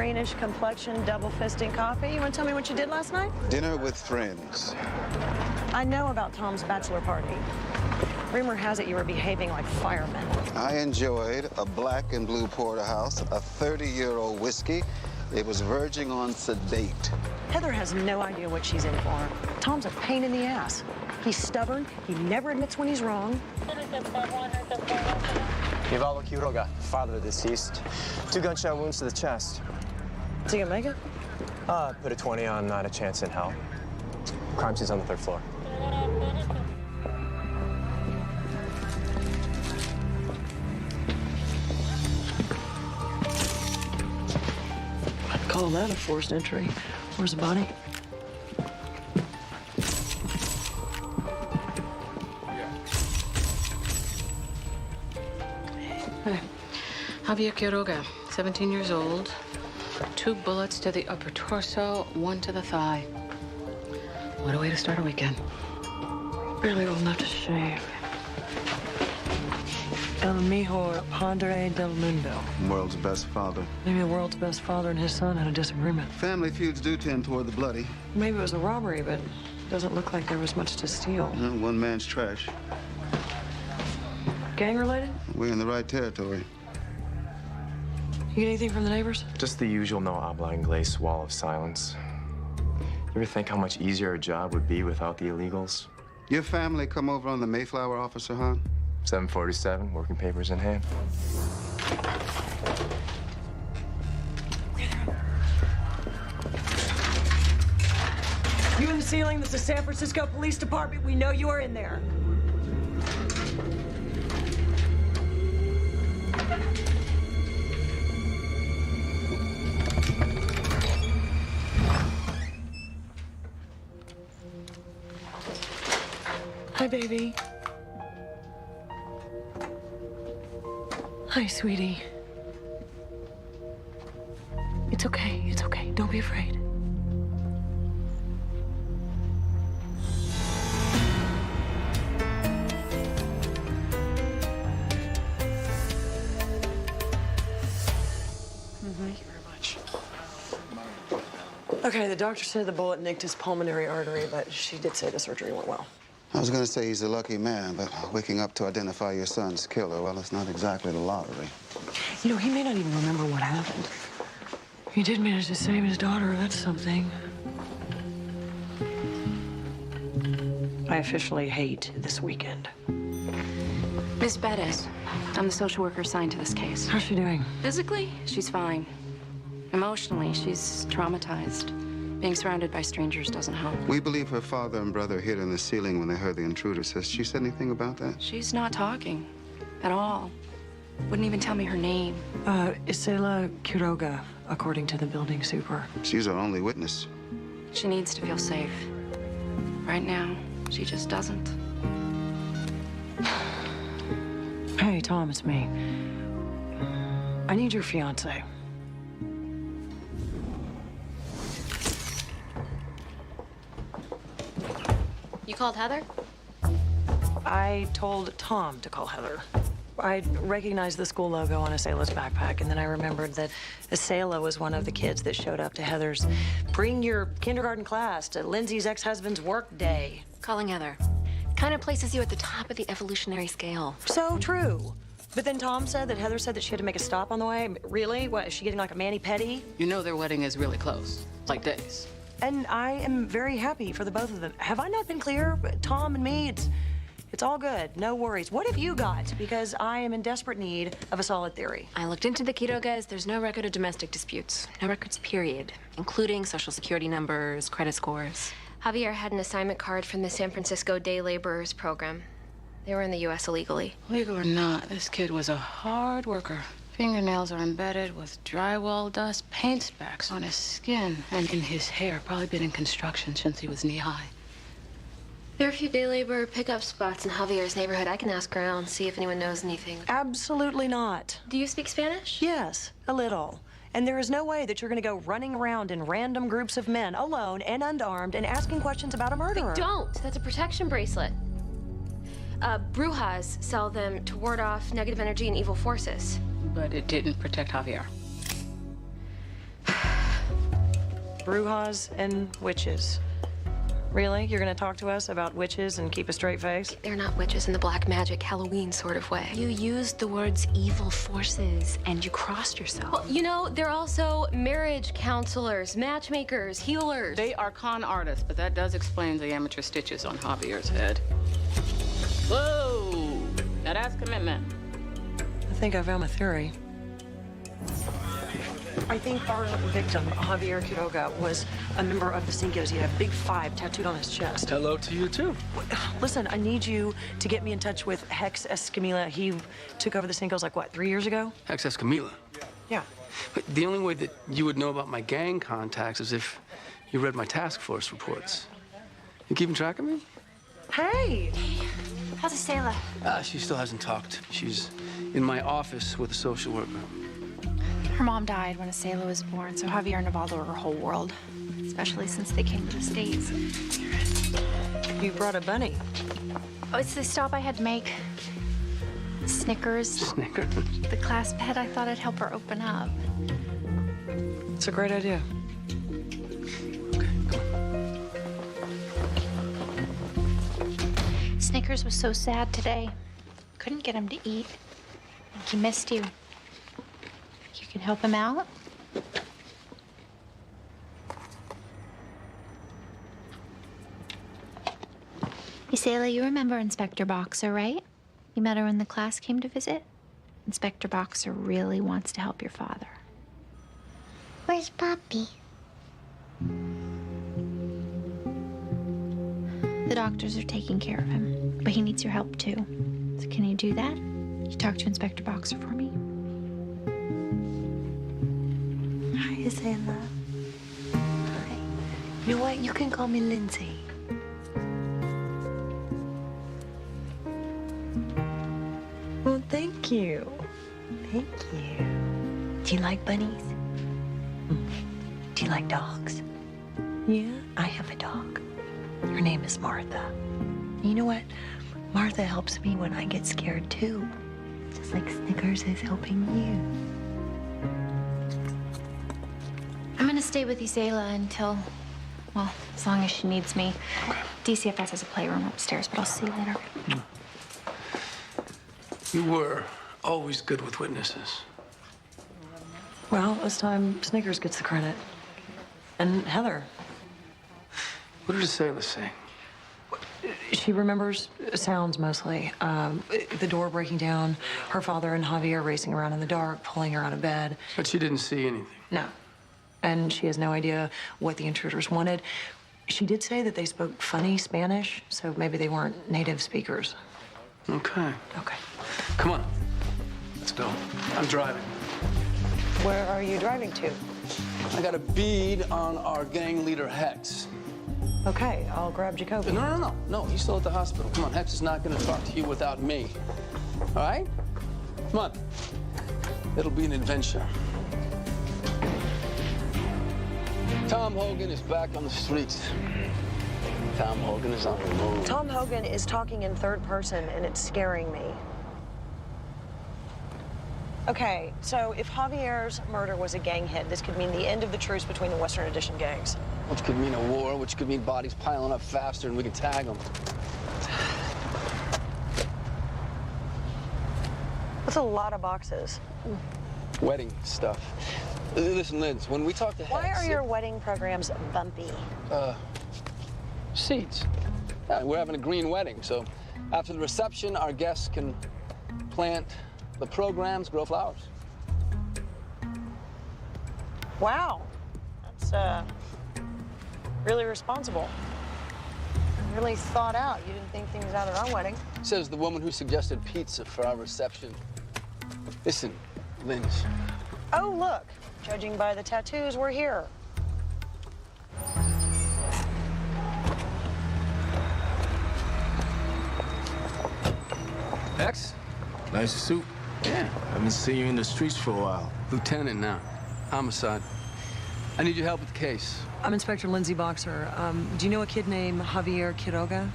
greenish complexion, double-fisting coffee. You want to tell me what you did last night? Dinner with friends. I know about Tom's bachelor party. Rumor has it you were behaving like firemen. I enjoyed a black and blue porterhouse, a 30-year-old whiskey. It was verging on sedate. Heather has no idea what she's in for. Tom's a pain in the ass. He's stubborn. He never admits when he's wrong. Ivalo Quiroga, father of the deceased. 2 gunshot wounds to the chest. Is he gonna make it? Put a 20 on not a chance in hell. Crime scene's on the 3rd floor. I'd call that a forced entry. Where's the body? Javier Quiroga, 17 years old. 2 bullets to the upper torso, 1 to the thigh. What a way to start a weekend. Barely old enough to shave. El Mejor Padre del Mundo. World's best father. Maybe the world's best father and his son had a disagreement. Family feuds do tend toward the bloody. Maybe it was a robbery, but it doesn't look like there was much to steal. One man's trash. Gang-related? We're in the right territory. You get anything from the neighbors? Just the usual no habla inglés wall of silence. You ever think how much easier a job would be without the illegals? Your family come over on the Mayflower, Officer Hahn? 747, working papers in hand. You in the ceiling? This is San Francisco Police Department. We know you are in there. Hi, baby. Hi, sweetie. It's okay. It's okay. Don't be afraid. Thank you very much. Okay, the doctor said the bullet nicked his pulmonary artery, but she did say the surgery went well. I was going to say he's a lucky man, but waking up to identify your son's killer, well, it's not exactly the lottery. You know, he may not even remember what happened. He did manage to save his daughter. That's something. I officially hate this weekend. Miss Bettis, I'm the social worker assigned to this case. How's she doing? Physically, she's fine. Emotionally, she's traumatized. Being surrounded by strangers doesn't help. We believe her father and brother hid in the ceiling when they heard the intruders. Has she said anything about that? She's not talking at all. Wouldn't even tell me her name. Isela Quiroga, according to the building super. She's our only witness. She needs to feel safe. Right now, she just doesn't. Hey, Tom, it's me. I need your fiance. You called Heather? I told Tom to call Heather. I recognized the school logo on Isela's backpack, and then I remembered that Isela was one of the kids that showed up to Heather's bring your kindergarten class to Lindsay's ex-husband's work day. Calling Heather. Kind of places you at the top of the evolutionary scale. So true. But then Tom said that Heather said that she had to make a stop on the way. Really? What, is she getting like a mani-pedi? You know their wedding is really close, like days. And I am very happy for the both of them. Have I not been clear? Tom and me, it's all good. No worries. What have you got? Because I am in desperate need of a solid theory. I looked into the Quirogas. There's no record of domestic disputes. No records, period. Including social security numbers, credit scores. Javier had an assignment card from the San Francisco Day Laborers Program. They were in the U.S. illegally. Legal or not, this kid was a hard worker. Fingernails are embedded with drywall dust, paint specks on his skin, and in his hair. Probably been in construction since he was knee-high. There are a few day labor pickup spots in Javier's neighborhood. I can ask around, see if anyone knows anything. Absolutely not. Do you speak Spanish? Yes, a little. And there is no way that you're going to go running around in random groups of men, alone and unarmed, and asking questions about a murderer. Don't. That's a protection bracelet. Brujas sell them to ward off negative energy and evil forces. But it didn't protect Javier. brujas and witches. Really? You're gonna talk to us about witches and keep a straight face? They're not witches in the black magic Halloween sort of way. You used the words evil forces and you crossed yourself. Well, you know, they're also marriage counselors, matchmakers, healers. They are con artists, but that does explain the amateur stitches on Javier's head. Whoa! Now that's commitment. I think I found my theory. I think our victim, Javier Quiroga, was a member of the Cinco's. He had a big 5 tattooed on his chest. Hello to you, too. Listen, I need you to get me in touch with Hex Escamilla. He took over the Cinco's like, what, 3 years ago? Hex Escamilla. Yeah. But the only way that you would know about my gang contacts is if you read my task force reports. You keeping track of me? Hey! How's Estela? She still hasn't talked. She's in my office with a social worker. Her mom died when Estela was born, so Javier and Navaldo are her whole world, especially since they came to the States. You brought a bunny. Oh, it's the stop I had to make. Snickers, Snickers. the class pet. I thought I'd help her open up. It's a great idea. Snickers was so sad today. Couldn't get him to eat. I think he missed you. You can help him out? Isela, you remember Inspector Boxer, right? You met her when the class came to visit? Inspector Boxer really wants to help your father. Where's Poppy? The doctors are taking care of him, but he needs your help too. So can you do that? You talk to Inspector Boxer for me. Hi, Isela. Hi. You know what? You can call me Lindsay. Well, thank you. Thank you. Do you like bunnies? Do you like dogs? Yeah? I have a dog. Her name is Martha. You know what? Martha helps me when I get scared too. Just like Snickers is helping you. I'm gonna stay with Isela until, well, as long as she needs me. DCFS has a playroom upstairs, but I'll see you later. You were always good with witnesses. Well, this time Snickers gets the credit. And Heather. What did Estela say? She remembers sounds mostly. The door breaking down, her father and Javier racing around in the dark, pulling her out of bed. But she didn't see anything. No. And she has no idea what the intruders wanted. She did say that they spoke funny Spanish, so maybe they weren't native speakers. Okay. Okay. Come on. Let's go. I'm driving. Where are you driving to? I got a bead on our gang leader, Hex. Okay, I'll grab Jacoby. No, he's still at the hospital. Come on, Hex is not gonna talk to you without me. All right? Come on. It'll be an adventure. Tom Hogan is back on the streets. Tom Hogan is on the move. Tom Hogan is talking in third person, and it's scaring me. Okay, so if Javier's murder was a gang hit, this could mean the end of the truce between the Western Addition gangs. Which could mean a war, which could mean bodies piling up faster and we can tag them. That's a lot of boxes. Wedding stuff. Listen, Liz, when we talk to Hex... Why are your wedding programs bumpy? Seeds. Yeah, we're having a green wedding, so after the reception, our guests can plant the programs, grow flowers. Wow, that's really responsible. Really thought out. You didn't think things out at our wedding. Says the woman who suggested pizza for our reception. Listen, Linz. Oh, look. Judging by the tattoos, we're here. Hex? Nice suit. Yeah. Haven't seen you in the streets for a while. Lieutenant now. Homicide. I need your help with the case. I'm Inspector Lindsay Boxer. Do you know a kid named Javier Quiroga?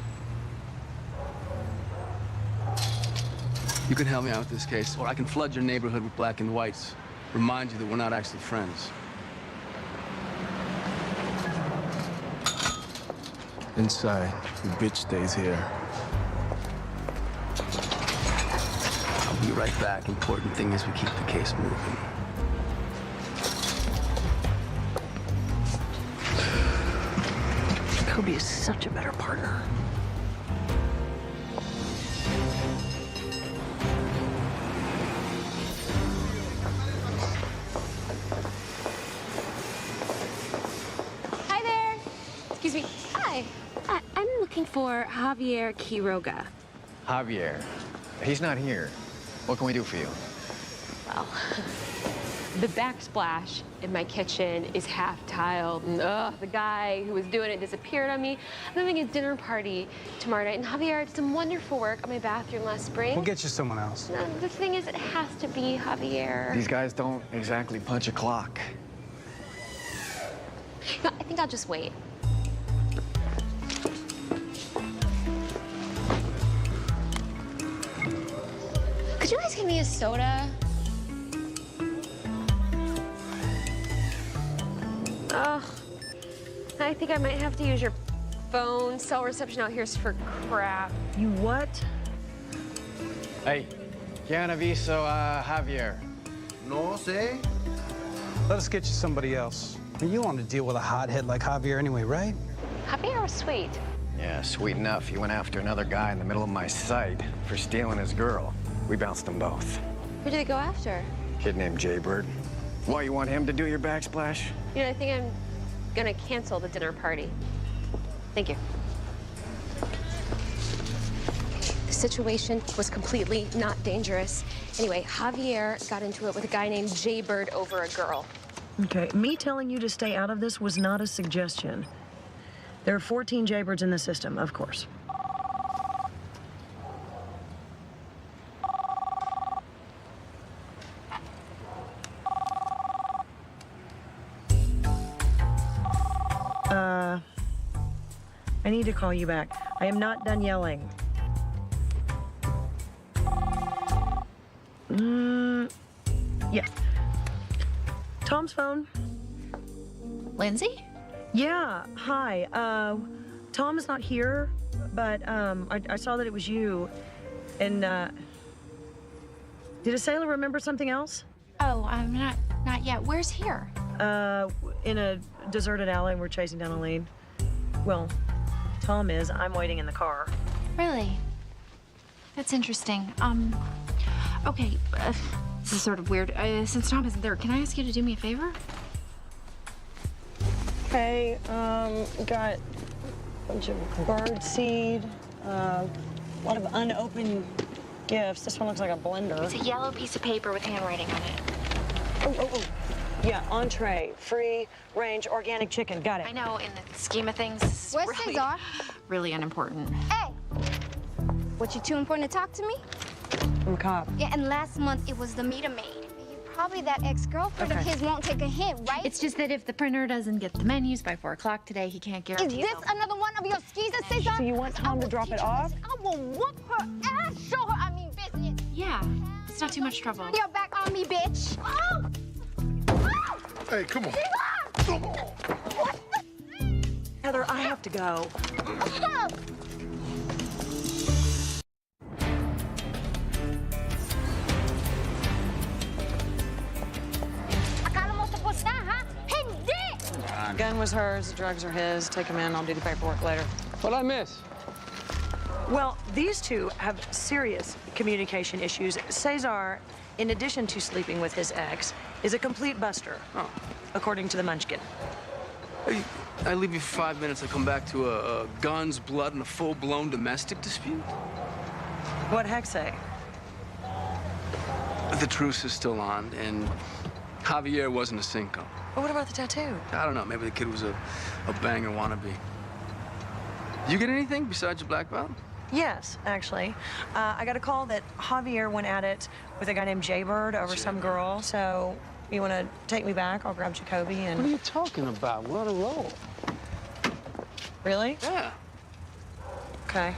You can help me out with this case, or I can flood your neighborhood with black and whites. Remind you that we're not actually friends. Inside. The bitch stays here. I'll be right back. Important thing is we keep the case moving. Kobe is such a better partner. Hi there. Excuse me. Hi. I'm looking for Javier Quiroga. Javier, he's not here. What can we do for you? Well, the backsplash in my kitchen is half tiled, and the guy who was doing it disappeared on me. I'm having a dinner party tomorrow night, and Javier did some wonderful work on my bathroom last spring. We'll get you someone else. No, the thing is, it has to be Javier. These guys don't exactly punch a clock. No, I think I'll just wait. Could you guys give me a soda? Ugh. I think I might have to use your phone. Cell reception out here is for crap. You what? Hey, ¿quién aviso a Javier? No sé. Let us get you somebody else. I mean, you want to deal with a hothead like Javier anyway, right? Javier was sweet. Yeah, sweet enough. He went after another guy in the middle of my site for stealing his girl. We bounced them both. Who did they go after? Kid named Jaybird. Why, you want him to do your backsplash? You know, I think I'm gonna cancel the dinner party. Thank you. The situation was completely not dangerous. Anyway, Javier got into it with a guy named Jaybird over a girl. Okay, me telling you to stay out of this was not a suggestion. There are 14 Jaybirds in the system, of course. I need to call you back. I am not done yelling. Yes. Tom's phone. Lindsay? Yeah, hi. Tom is not here, but I saw that it was you. And did Asela remember something else? Oh, I'm not yet. Where's here? In a deserted alley, we're chasing down a lead. Well, Tom is. I'm waiting in the car. Really? That's interesting. Okay, this is sort of weird. Since Tom isn't there, can I ask you to do me a favor? Okay, got a bunch of bird seed, a lot of unopened gifts. This one looks like a blender. It's a yellow piece of paper with handwriting on it. Oh. Yeah, entree, free range organic chicken. Got it. I know, in the scheme of things, this is Where's Cesar? really unimportant. Hey! What, you too important to talk to me? I'm a cop. Yeah, and last month it was the meter maid. Probably that ex-girlfriend of his won't take a hint, right? It's just that if the printer doesn't get the menus by 4 o'clock today, he can't guarantee. Is this another one of your skeezers, Cesar? So you want Tom to drop it off? I will whoop her ass, show her I mean business. Yeah, it's not too much trouble. You're back on me, bitch. Oh! Hey, come on. Come on. Heather, I have to go. Gun was hers, the drugs are his. Take him in, I'll do the paperwork later. What'd I miss? Well, these two have serious communication issues. Cesar, in addition to sleeping with his ex, is a complete buster, according to the Munchkin. Hey, I leave you for 5 minutes. I come back to a guns, blood, and a full-blown domestic dispute. What'd Heck say? The truce is still on, and Javier wasn't a Cinco. But what about the tattoo? I don't know. Maybe the kid was a banger wannabe. You get anything besides your black belt? Yes, actually. I got a call that Javier went at it with a guy named Jaybird over some girl. So you want to take me back? I'll grab Jacoby and... What are you talking about? We're on a roll. Really? Yeah. Okay.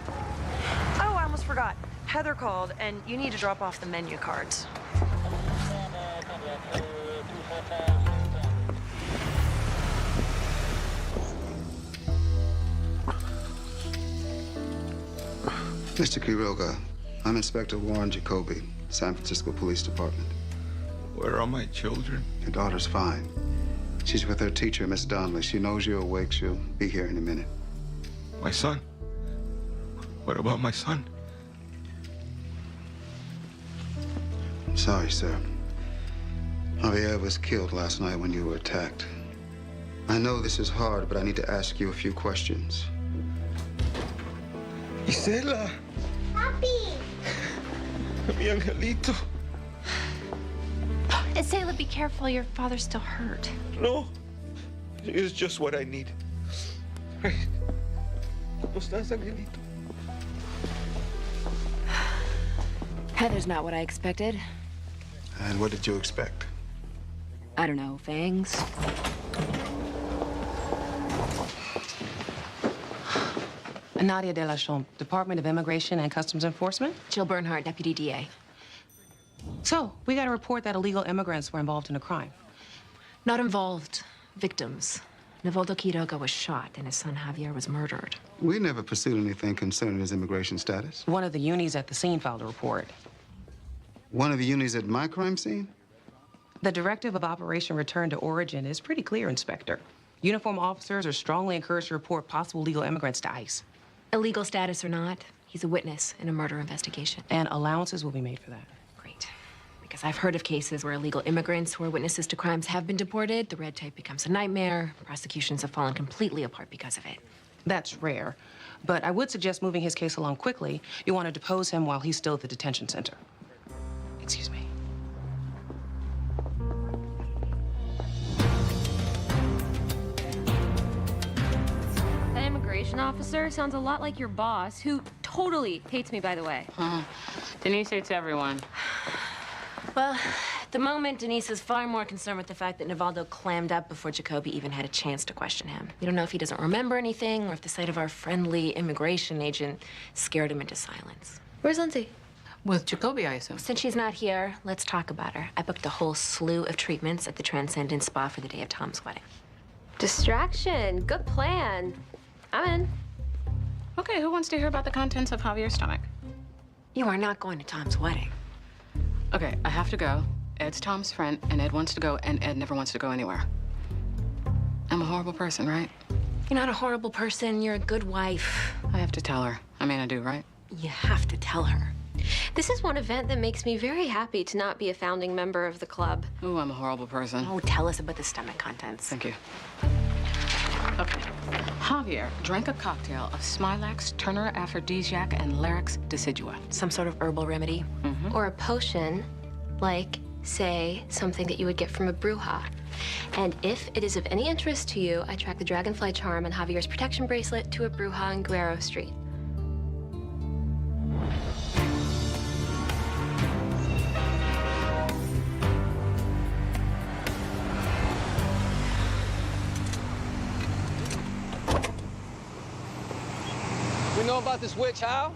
Oh, I almost forgot. Heather called, and you need to drop off the menu cards. Mr. Quiroga, I'm Inspector Warren Jacoby, San Francisco Police Department. Where are my children? Your daughter's fine. She's with her teacher, Miss Donnelly. She knows you're awake. She'll be here in a minute. My son? What about my son? I'm sorry, sir. Javier was killed last night when you were attacked. I know this is hard, but I need to ask you a few questions. Isela, Papi! mi angelito. Isela, be careful. Your father's still hurt. No, it's just what I need. Right. ¿Cómo estás, angelito? Heather's not what I expected. And what did you expect? I don't know, fangs. Nadia De La Chambre, Department of Immigration and Customs Enforcement. Jill Bernhardt, Deputy DA. So, we got a report that illegal immigrants were involved in a crime. Not involved. Victims. Nivaldo Quiroga was shot and his son Javier was murdered. We never pursued anything concerning his immigration status. One of the unis at the scene filed a report. One of the unis at my crime scene? The directive of Operation Return to Origin is pretty clear, Inspector. Uniformed officers are strongly encouraged to report possible illegal immigrants to ICE. Illegal status or not, he's a witness in a murder investigation. And allowances will be made for that. Great. Because I've heard of cases where illegal immigrants who are witnesses to crimes have been deported. The red tape becomes a nightmare. Prosecutions have fallen completely apart because of it. That's rare. But I would suggest moving his case along quickly. You want to depose him while he's still at the detention center. Excuse me. That immigration officer sounds a lot like your boss, who totally hates me, by the way. Denise hates everyone. Well, at the moment, Denise is far more concerned with the fact that Nivaldo clammed up before Jacoby even had a chance to question him. We don't know if he doesn't remember anything or if the sight of our friendly immigration agent scared him into silence. Where's Lindsay? With Jacoby, I assume. Since she's not here, let's talk about her. I booked a whole slew of treatments at the Transcendent Spa for the day of Tom's wedding. Distraction. Good plan. I'm in. Okay, who wants to hear about the contents of Javier's stomach? You are not going to Tom's wedding. Okay, I have to go. Ed's Tom's friend, and Ed wants to go, and Ed never wants to go anywhere. I'm a horrible person, right? You're not a horrible person. You're a good wife. I have to tell her. I mean, I do, right? You have to tell her. This is one event that makes me very happy to not be a founding member of the club. Ooh, I'm a horrible person. Oh, tell us about the stomach contents. Thank you. Okay. Javier drank a cocktail of Smilax, Turner aphrodisiac, and Larix decidua. Some sort of herbal remedy? Or a potion, like, say, something that you would get from a bruja. And if it is of any interest to you, I track the dragonfly charm and Javier's protection bracelet to a bruja on Guerrero Street. We know about this witch, how?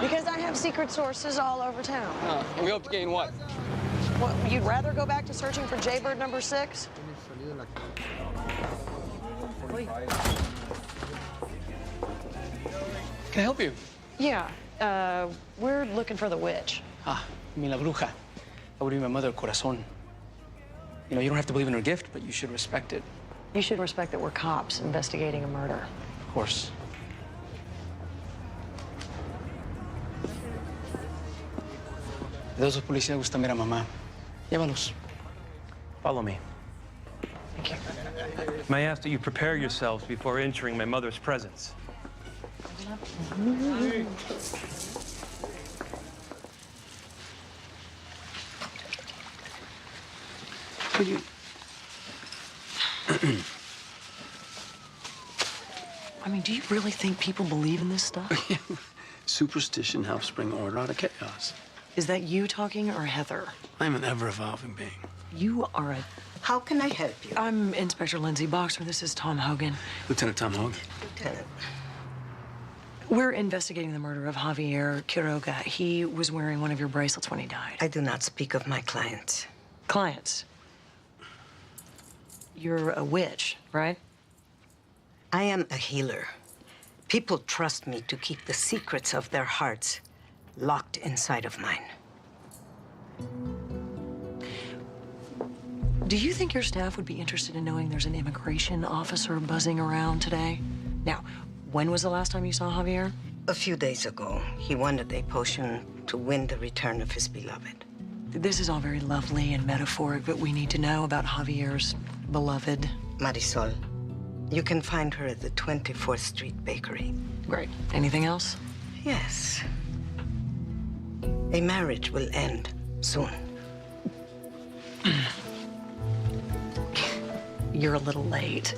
Because I have secret sources all over town. And we hope to gain what? What, you'd rather go back to searching for Jaybird number 6? Can I help you? Yeah, we're looking for the witch. Ah, you mean la bruja. That would be my mother, Corazon. You know, you don't have to believe in her gift, but you should respect it. You should respect that we're cops investigating a murder. Of course. De esos policías gustan ver a mamá. Llévalos. Follow me. Thank you. May I ask that you prepare yourselves before entering my mother's presence? Could you... I mean, do you really think people believe in this stuff? Superstition helps bring order out of chaos. Is that you talking or Heather? I'm an ever-evolving being. You are a... How can I help you? I'm Inspector Lindsay Boxer. This is Tom Hogan. Lieutenant Tom Hogan. Lieutenant. We're investigating the murder of Javier Quiroga. He was wearing one of your bracelets when he died. I do not speak of my client. Clients? You're a witch, right? I am a healer. People trust me to keep the secrets of their hearts locked inside of mine. Do you think your staff would be interested in knowing there's an immigration officer buzzing around today? Now, when was the last time you saw Javier? A few days ago, he wanted a potion to win the return of his beloved. This is all very lovely and metaphoric, but we need to know about Javier's beloved. Marisol, you can find her at the 24th Street Bakery. Great. Anything else? Yes. A marriage will end soon. You're a little late.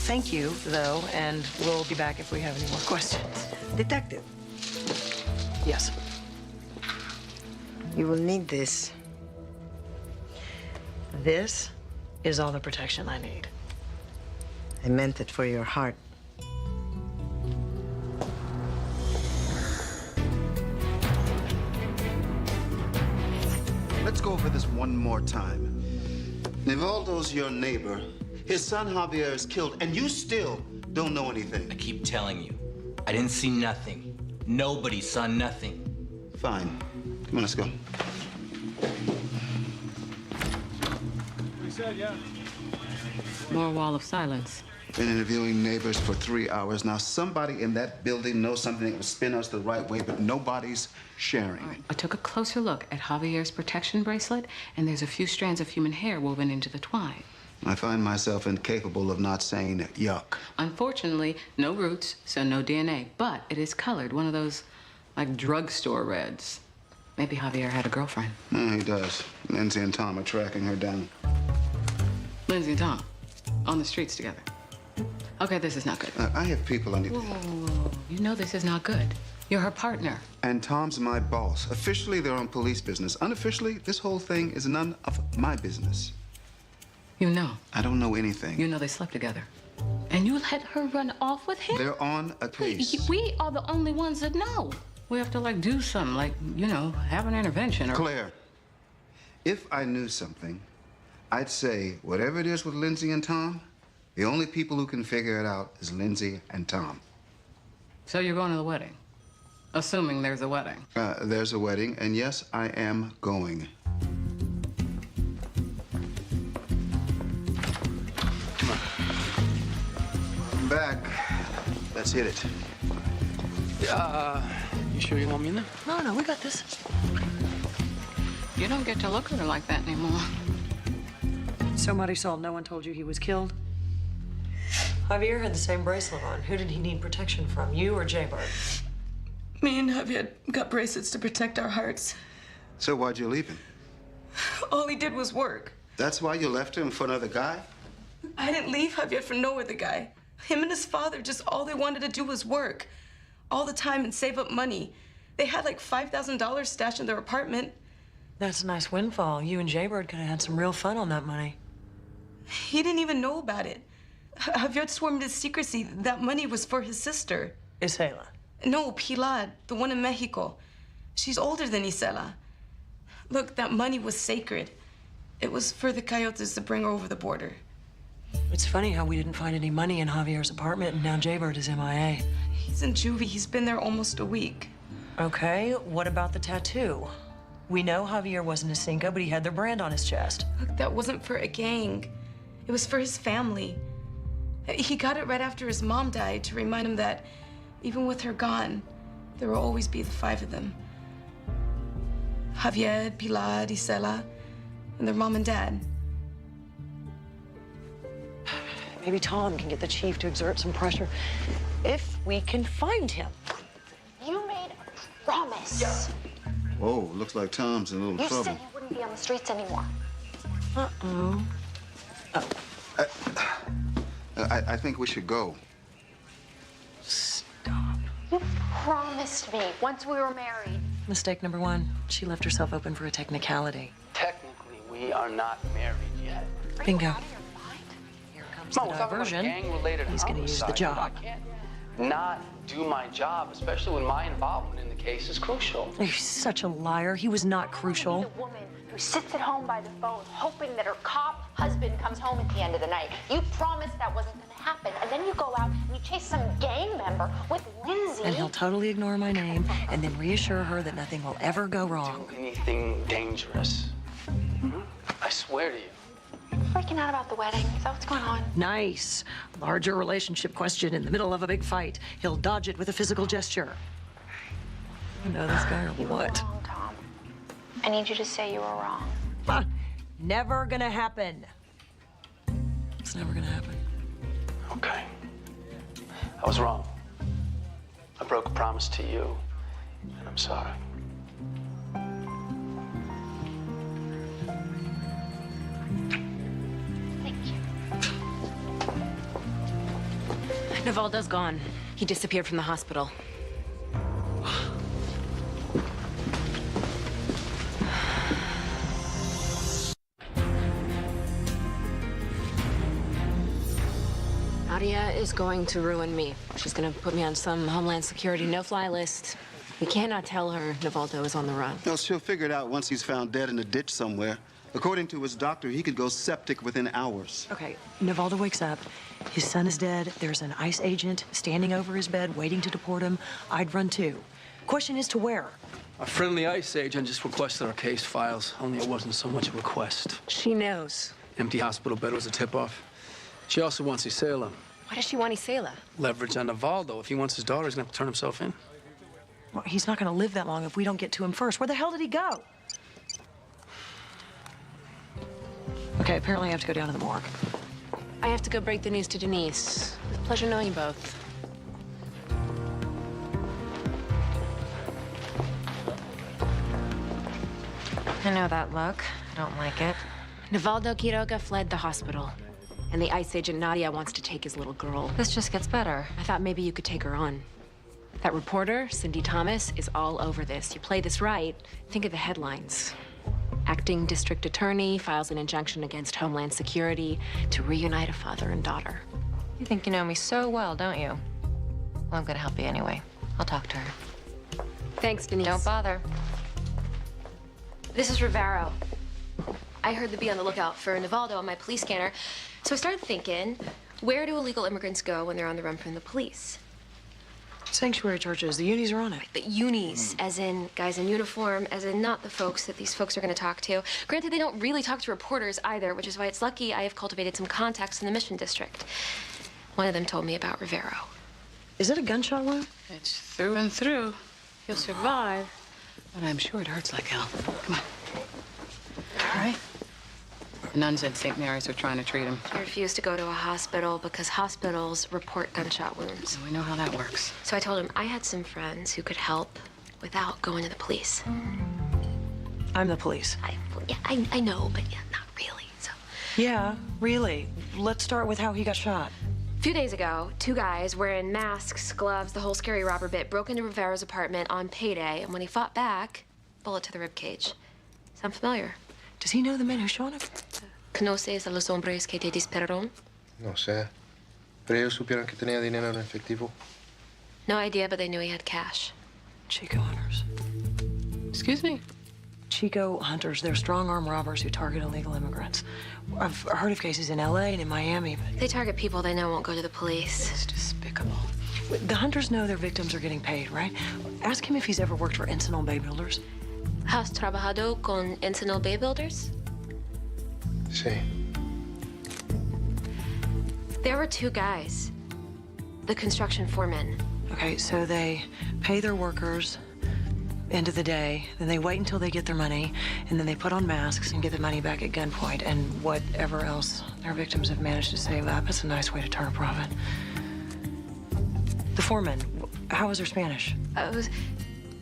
Thank you, though, and we'll be back if we have any more questions. Detective. Yes. You will need this. This is all the protection I need. I meant it for your heart. Let's go over this one more time. Nivaldo's your neighbor. His son Javier is killed, and you still don't know anything. I keep telling you, I didn't see nothing. Nobody saw nothing. Fine. Come on, let's go. We said, yeah. More wall of silence. Been interviewing neighbors for 3 hours. Now, somebody in that building knows something that will spin us the right way, but nobody's sharing. Right. I took a closer look at Javier's protection bracelet, and there's a few strands of human hair woven into the twine. I find myself incapable of not saying yuck. Unfortunately, no roots, so no DNA, but it is colored, one of those, like, drugstore reds. Maybe Javier had a girlfriend. Yeah, he does. Lindsay and Tom are tracking her down. Lindsay and Tom, on the streets together. Okay, this is not good. I have people I need to... Whoa. You know this is not good. You're her partner. And Tom's my boss. Officially, they're on police business. Unofficially, this whole thing is none of my business. You know. I don't know anything. You know they slept together. And you let her run off with him? They're on a case. We are the only ones that know. We have to, like, do something, like, you know, have an intervention or... Claire, if I knew something, I'd say whatever it is with Lindsay and Tom, the only people who can figure it out is Lindsay and Tom. So you're going to the wedding? Assuming there's a wedding. There's a wedding, and yes, I am going. Come on. I'm back. Let's hit it. You sure you want me in there? No, we got this. You don't get to look at her like that anymore. So, Marisol, no one told you he was killed? Javier had the same bracelet on. Who did he need protection from, you or Jaybird? Me and Javier got bracelets to protect our hearts. So why'd you leave him? All he did was work. That's why you left him for another guy? I didn't leave Javier for no other guy. Him and his father, just all they wanted to do was work. All the time and save up money. They had like $5,000 stashed in their apartment. That's a nice windfall. You and Jaybird could have had some real fun on that money. He didn't even know about it. Javier swore into secrecy that money was for his sister. Isela? No, Pilar, the one in Mexico. She's older than Isela. Look, that money was sacred. It was for the coyotes to bring her over the border. It's funny how we didn't find any money in Javier's apartment and now Jaybird is MIA. He's in juvie. He's been there almost a week. Okay, what about the tattoo? We know Javier wasn't a Cinco, but he had their brand on his chest. Look, that wasn't for a gang. It was for his family. He got it right after his mom died to remind him that even with her gone, there will always be the 5 of them. Javier, Pilar, Isela, and their mom and dad. Maybe Tom can get the chief to exert some pressure if we can find him. You made a promise. Whoa, looks like Tom's in a little You trouble. said he wouldn't be on the streets anymore. Uh-oh. I think we should go. Stop. You promised me once we were married. Mistake number 1. She left herself open for a technicality. Technically, we are not married yet. Bingo. Here comes the Mom, we're talking about diversion. gang-related He's going to use the homicide. job. I can't not do my job, especially when my involvement in the case is crucial. You're such a liar. He was not crucial. The woman who sits at home by the phone hoping that her cop husband comes home at the end of the night. You promised that wasn't going to happen, and then you go out and you chase some gang remember, with Lindsay. And he'll totally ignore my name and then reassure her that nothing will ever go wrong. Anything dangerous? I swear to you. Freaking out about the wedding. Is that what's going on? Nice. Larger relationship question in the middle of a big fight. He'll dodge it with a physical gesture. You know this guy or what? Wrong, Tom. I need you to say you were wrong. Never gonna happen. It's never gonna happen. Okay. I was wrong. I broke a promise to you, and I'm sorry. Nivaldo's gone. He disappeared from the hospital. Nadia is going to ruin me. She's going to put me on some Homeland Security no-fly list. We cannot tell her Nivaldo is on the run. Well, she'll figure it out once he's found dead in a ditch somewhere. According to his doctor, he could go septic within hours. Okay, Nivaldo wakes up. His son is dead. There's an ICE agent standing over his bed waiting to deport him. I'd run too. Question is to where? A friendly ICE agent just requested our case files, only it wasn't so much a request. She knows. Empty hospital bed was a tip-off. She also wants Isela. Why does she want Isela? Leverage on Nivaldo. If he wants his daughter, he's gonna have to turn himself in. Well, he's not gonna live that long if we don't get to him first. Where the hell did he go? Okay, apparently I have to go down to the morgue. I have to go break the news to Denise. It's a pleasure knowing you both. I know that look. I don't like it. Nivaldo Quiroga fled the hospital. And the ICE agent Nadia wants to take his little girl. This just gets better. I thought maybe you could take her on. That reporter, Cindy Thomas, is all over this. You play this right, think of the headlines. Acting district attorney files an injunction against Homeland Security to reunite a father and daughter. You think you know me so well, don't you? Well, I'm gonna help you anyway. I'll talk to her. Thanks, Denise. Don't bother. This is Rivero. I heard to be on the lookout for Nivaldo on my police scanner, so I started thinking, where do illegal immigrants go when they're on the run from the police? Sanctuary churches, the unis are on it. But unis, as in guys in uniform, as in not the folks that these folks are going to talk to. Granted, they don't really talk to reporters either, which is why it's lucky I have cultivated some contacts in the Mission District. One of them told me about Rivero. Is it a gunshot wound? It's through and through. He'll survive. But I'm sure it hurts like hell. Come on. All right? The nuns at St. Mary's are trying to treat him. He refused to go to a hospital because hospitals report gunshot wounds. We know how that works. So I told him I had some friends who could help without going to the police. I'm the police. I know, but yeah, not really, so. Yeah, really. Let's start with how he got shot. A few days ago, two guys wearing masks, gloves, the whole scary robber bit, broke into Rivero's apartment on payday, and when he fought back, bullet to the ribcage. Sound familiar? Does he know the men who shot him? ¿Conoces a los hombres que te dispararon? No sé. Pero ellos supieron que tenía dinero en efectivo. No idea, but they knew he had cash. Chico hunters. Excuse me? Chico hunters. They're strong-arm robbers who target illegal immigrants. I've heard of cases in L.A. and in Miami, but... They target people they know won't go to the police. It's despicable. The hunters know their victims are getting paid, right? Ask him if he's ever worked for Encinal Bay Builders. ¿Has trabajado con Encinal Bay Builders? Sí. There were two guys, the construction foremen. Okay, so they pay their workers end of the day, then they wait until they get their money, and then they put on masks and get the money back at gunpoint, and whatever else their victims have managed to save up. It's a nice way to turn a profit. The foreman, how was her Spanish? It was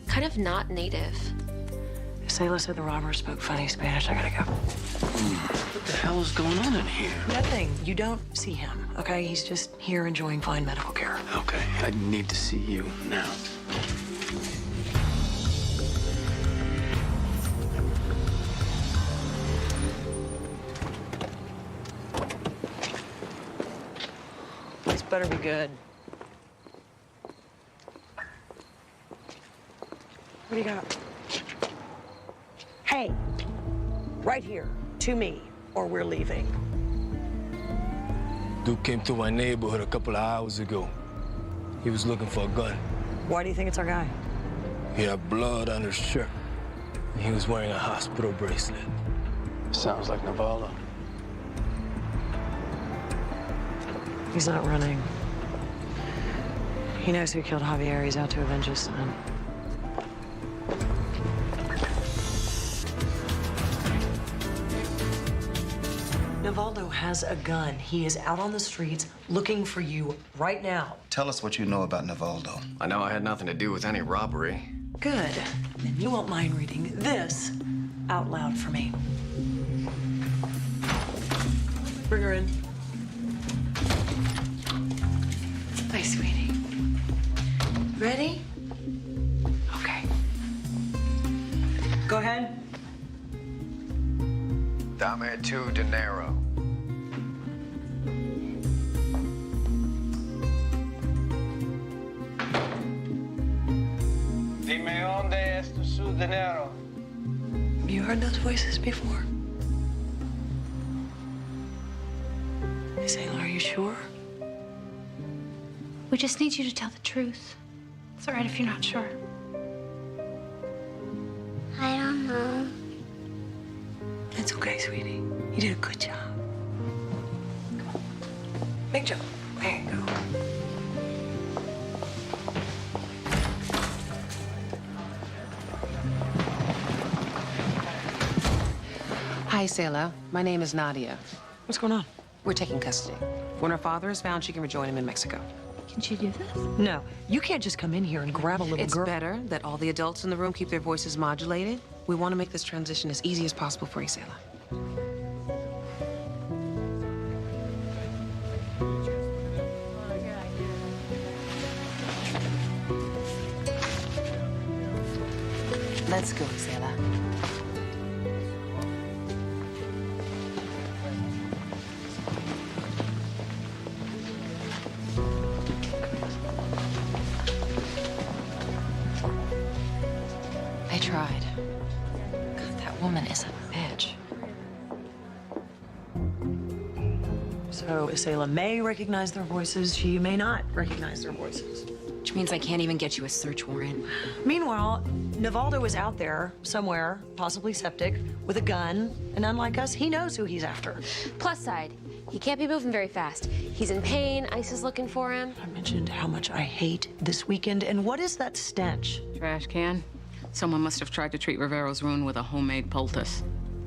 kind of not native. Isela said the robbers spoke funny Spanish. I gotta go. What the hell is going on in here? Nothing. You don't see him, okay? He's just here enjoying fine medical care. Okay, I need to see you now. This better be good. What do you got? Hey, right here, to me, or we're leaving. Dude came to my neighborhood a couple of hours ago. He was looking for a gun. Why do you think it's our guy? He had blood on his shirt. And he was wearing a hospital bracelet. Sounds like Navaldo. He's not running. He knows who killed Javier. He's out to avenge his son. Navaldo has a gun. He is out on the streets looking for you right now. Tell us what you know about Navaldo. I know I had nothing to do with any robbery. Good. Then you won't mind reading this out loud for me. Bring her in. Hi, sweetie. Ready? Okay. Go ahead. Dame tu dinero. Dime dónde está su dinero. Have you heard those voices before? Sailor, are you sure? We just need you to tell the truth. It's all right if you're not sure. I don't know. It's okay, sweetie. You did a good job. Come on. Big jump. There you go. Hi, Sailor. My name is Nadia. What's going on? We're taking custody. When her father is found, she can rejoin him in Mexico. Can she do this? No, you can't just come in here and grab a little It's girl. better that all the adults in the room keep their voices modulated. We want to make this transition as easy as possible for you, Sailor. Let's go, Sailor. I tried. God, that woman is a bitch. So Isela may recognize their voices. She may not recognize their voices. Which means I can't even get you a search warrant. Meanwhile, Navaldo is out there somewhere, possibly septic, with a gun. And unlike us, he knows who he's after. Plus side, he can't be moving very fast. He's in pain. ICE is looking for him. I mentioned how much I hate this weekend. And what is that stench? Trash can. Someone must have tried to treat Rivero's wound with a homemade poultice.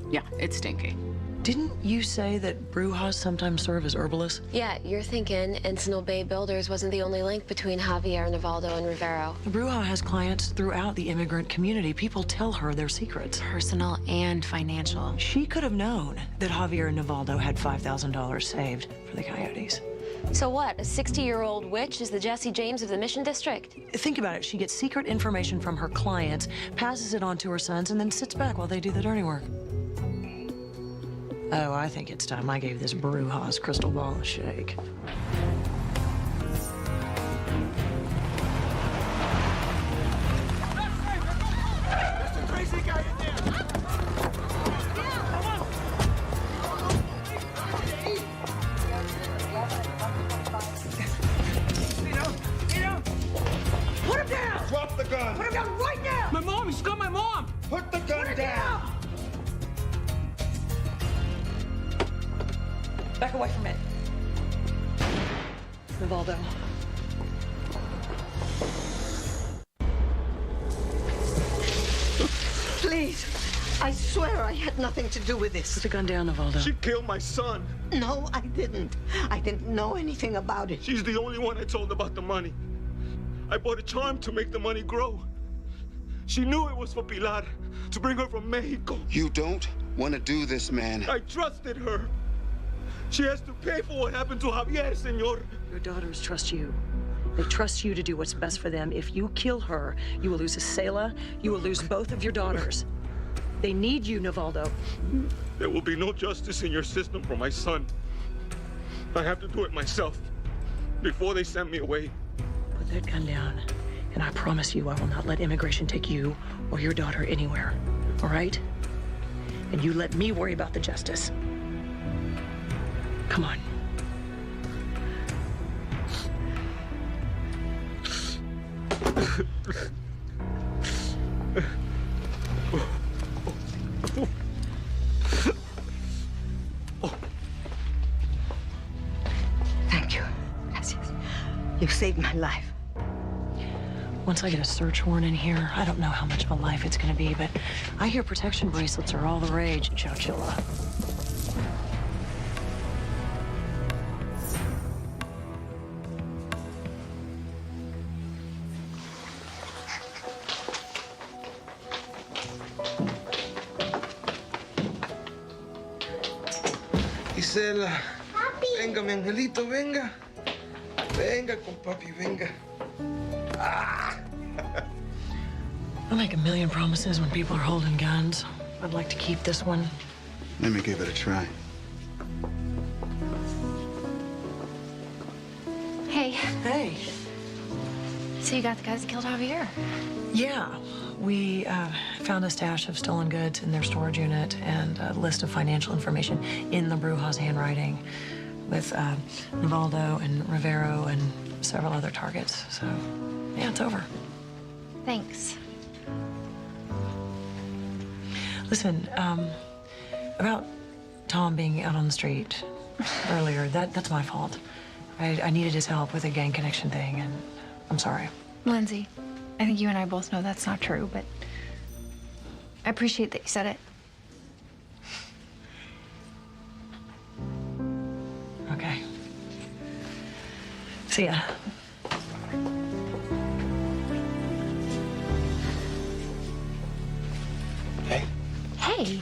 Yeah, it's stinky. Didn't you say that Brujas sometimes serve as herbalists? Yeah, you're thinking Encinal Bay Builders wasn't the only link between Javier, Navaldo, and Rivero. Bruja has clients throughout the immigrant community. People tell her their secrets. Personal and financial. She could have known that Javier and Navaldo had $5,000 saved for the Coyotes. So what, a 60-year-old witch is the Jesse James of the Mission District? Think about it. She gets secret information from her clients, passes it on to her sons, and then sits back while they do the dirty work. Oh, I think it's time I gave this Brujas crystal ball a shake. There's a crazy guy in there. Put him down! Drop the gun. Put him down right now! My mom, he's got my mom. Put the gun down. Back away from it. Navaldo. Please, I swear I had nothing to do with this. Put the gun down, Navaldo. She killed my son. No, I didn't. I didn't know anything about it. She's the only one I told about the money. I bought a charm to make the money grow. She knew it was for Pilar, to bring her from Mexico. You don't want to do this, man. I trusted her. She has to pay for what happened to Javier, senor. Your daughters trust you. They trust you to do what's best for them. If you kill her, you will lose Isela. You will lose both of your daughters. They need you, Navaldo. There will be no justice in your system for my son. I have to do it myself before they send me away. Put that gun down, and I promise you I will not let immigration take you or your daughter anywhere, all right? And you let me worry about the justice. Come on. Thank you. Gracias. You've saved my life. Once I get a search warrant in here, I don't know how much of a life it's gonna be, but I hear protection bracelets are all the rage in Chowchilla. Gisela. Venga, mi angelito, venga. Venga con papi, venga. I make a million promises when people are holding guns. I'd like to keep this one. Let me give it a try. Hey. Hey. So you got the guys that killed Javier? Yeah. We found a stash of stolen goods in their storage unit and a list of financial information in the Brujas handwriting with Navaldo and Rivero and several other targets. So, yeah, it's over. Thanks. Listen, about Tom being out on the street earlier, that's my fault. I needed his help with a gang connection thing, and I'm sorry. Lindsay, I think you and I both know that's not true, but I appreciate that you said it. Okay. See ya. Hey. Hey.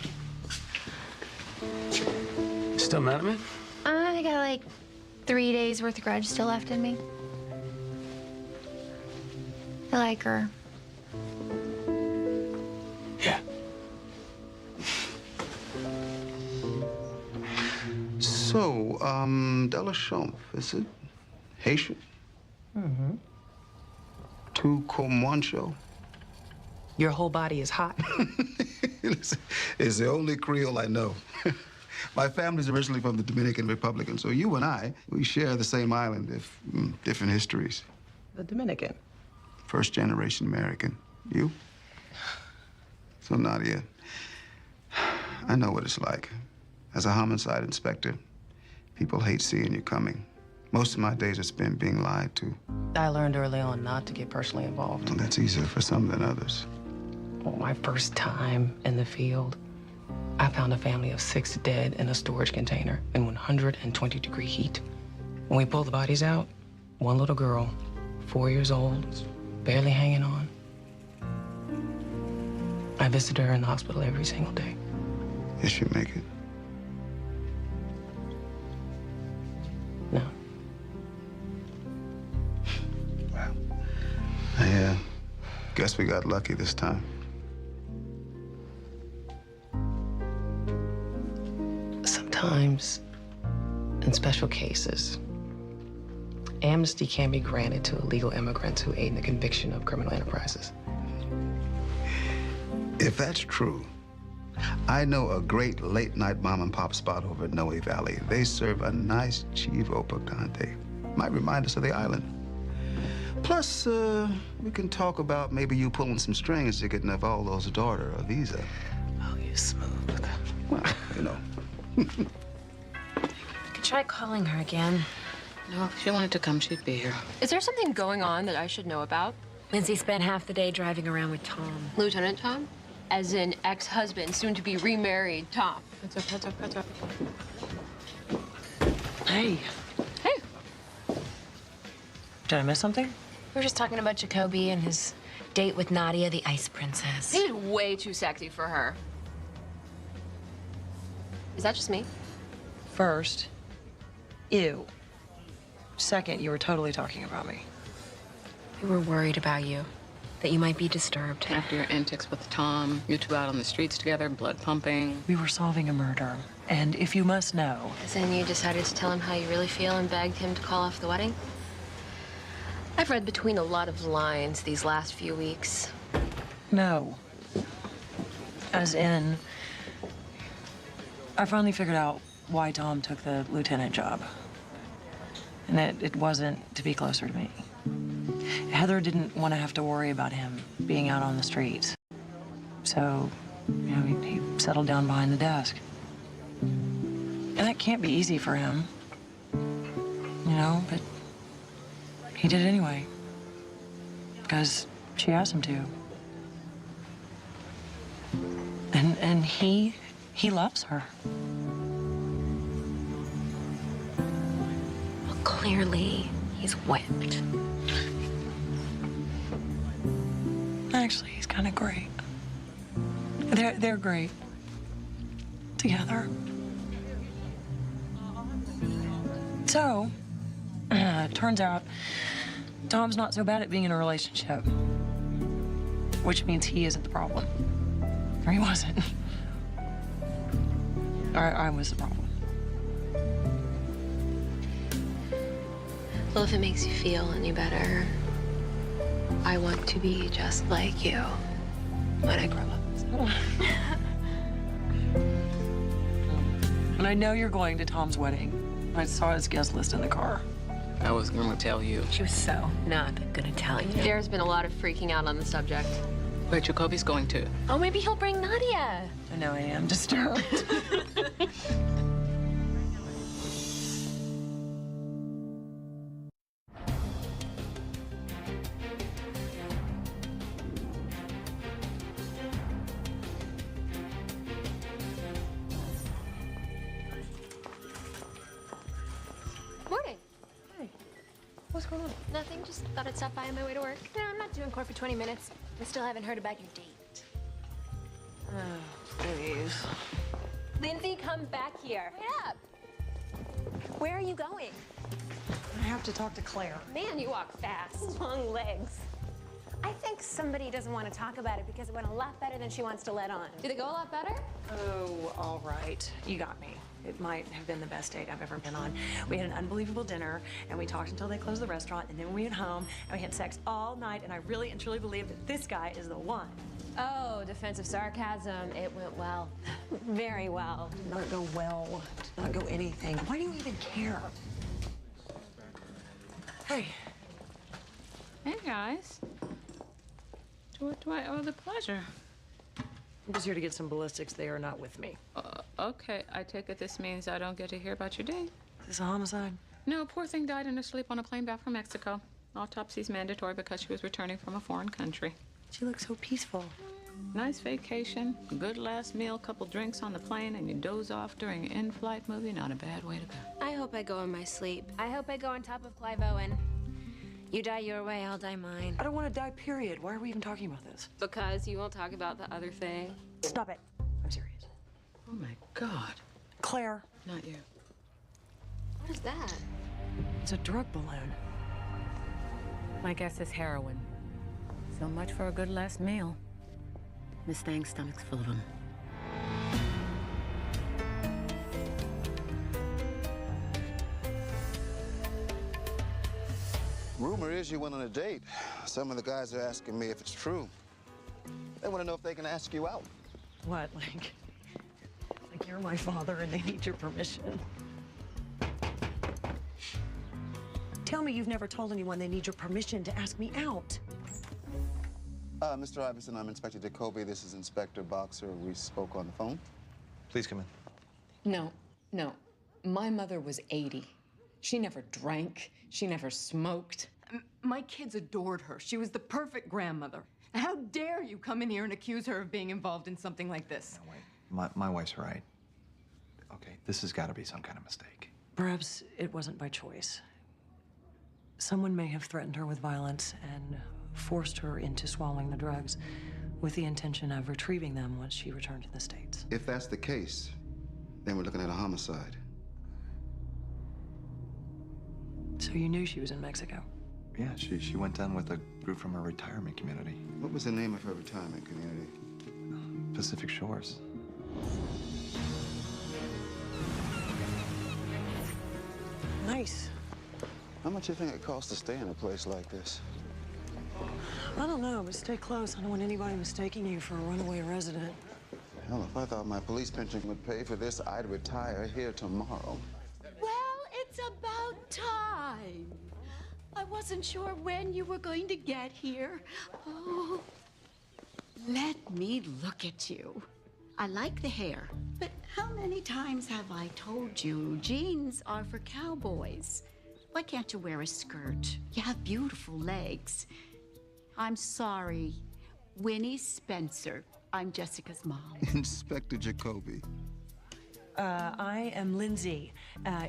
Still mad at me? I got like 3 days worth of grudge still left in me. I like her. Yeah. So, Delechamps, is it Haitian? Mm-hmm. Tu Comancho? Your whole body is hot. It's the only Creole I know. My family's originally from the Dominican Republic, and so you and I, we share the same island, if different histories. The Dominican. First generation American. You? So, Nadia, I know what it's like. As a homicide inspector, people hate seeing you coming. Most of my days are spent being lied to. I learned early on not to get personally involved. Well, that's easier for some than others. Well, my first time in the field, I found a family of 6 dead in a storage container in 120-degree heat. When we pulled the bodies out, one little girl, 4 years old, barely hanging on. I visited her in the hospital every single day. Did she make it? No. Well, I guess we got lucky this time. Sometimes, in special cases, amnesty can be granted to illegal immigrants who aid in the conviction of criminal enterprises. If that's true, I know a great late-night mom-and-pop spot over at Noe Valley. They serve a nice chivo picante. Might remind us of the island. Plus, we can talk about maybe you pulling some strings to get Navaldo's daughter a visa. Oh, you smooth. Well, you know. You could try calling her again. No, if she wanted to come, she'd be here. Is there something going on that I should know about? Lindsay spent half the day driving around with Tom. Lieutenant Tom? As in ex-husband, soon to be remarried Tom. What's up? Hey. Hey. Did I miss something? We were just talking about Jacoby and his date with Nadia, the Ice Princess. He's way too sexy for her. Is that just me? First, ew. Second, you were totally talking about me. We were worried about you, that you might be disturbed. After your antics with Tom, you two out on the streets together, blood pumping. We were solving a murder, and if you must know... As in you decided to tell him how you really feel and begged him to call off the wedding? I've read between a lot of lines these last few weeks. No. As in, I finally figured out why Tom took the lieutenant job. And it wasn't to be closer to me. It Heather didn't want to have to worry about him being out on the streets. So, you know, he settled down behind the desk. And that can't be easy for him, you know, but he did it anyway. Because she asked him to. And he loves her. Well, clearly, he's whipped. Actually, he's kind of great. They're great. Together. So, turns out, Tom's not so bad at being in a relationship. Which means he isn't the problem. Or he wasn't. I was the problem. Well, if it makes you feel any better, I want to be just like you when I grow up. And I know you're going to Tom's wedding. I saw his guest list in the car. I was gonna tell you. She was so not gonna tell you. There's been a lot of freaking out on the subject. But Jacoby's going to. Oh, maybe he'll bring Nadia. I know I am disturbed. Morning. Hey, what's going on? Nothing, just thought I'd stop by on my way to work. No, I'm not doing court for 20 minutes. I still haven't heard about your date. Oh, please. Lindsay, come back here. Wait up. Where are you going? I have to talk to Claire. Man, you walk fast. Long legs. I think somebody doesn't want to talk about it because it went a lot better than she wants to let on. Did it go a lot better? Oh, all right. You got me. It might have been the best date I've ever been on. We had an unbelievable dinner, and we talked until they closed the restaurant, and then we went home, and we had sex all night, and I really and truly believe that this guy is the one. Oh, defensive sarcasm. It went well. Very well. Did not go well. Did not go anything. Why do you even care? Hey. Hey, guys. To what do I owe the pleasure? I'm just here to get some ballistics. They are not with me. Okay, I take it this means I don't get to hear about your date. Is this a homicide? No, poor thing died in her sleep on a plane back from Mexico. Autopsy's mandatory because she was returning from a foreign country. She looks so peaceful. Nice vacation, good last meal, couple drinks on the plane, and you doze off during an in-flight movie. Not a bad way to go. I hope I go in my sleep. I hope I go on top of Clive Owen. You die your way, I'll die mine. I don't want to die, period. Why are we even talking about this? Because you won't talk about the other thing. Stop it. I'm serious. Oh, my God. Claire. Not you. What is that? It's a drug balloon. My guess is heroin. So much for a good last meal. Miss Stang's stomach's full of them. Rumor is you went on a date. Some of the guys are asking me if it's true. They want to know if they can ask you out. What, like you're my father and they need your permission? Tell me you've never told anyone they need your permission to ask me out. Mr. Iverson, I'm Inspector Jacoby. This is Inspector Boxer. We spoke on the phone. Please come in. No. My mother was 80. She never drank. She never smoked. My kids adored her. She was the perfect grandmother. How dare you come in here and accuse her of being involved in something like this? No, wait. My wife's right. Okay, this has got to be some kind of mistake. Perhaps it wasn't by choice. Someone may have threatened her with violence and forced her into swallowing the drugs with the intention of retrieving them once she returned to the States. If that's the case, then we're looking at a homicide. So you knew she was in Mexico? Yeah, she went down with a group from her retirement community. What was the name of her retirement community? Pacific Shores. Nice. How much do you think it costs to stay in a place like this? I don't know, but stay close. I don't want anybody mistaking you for a runaway resident. Hell, if I thought my police pension would pay for this, I'd retire here tomorrow. Well, it's about time. I wasn't sure when you were going to get here. Oh, let me look at you. I like the hair, but how many times have I told you jeans are for cowboys? Why can't you wear a skirt? You have beautiful legs. I'm sorry, Winnie Spencer. I'm Jessica's mom. Inspector Jacoby. I am Lindsay,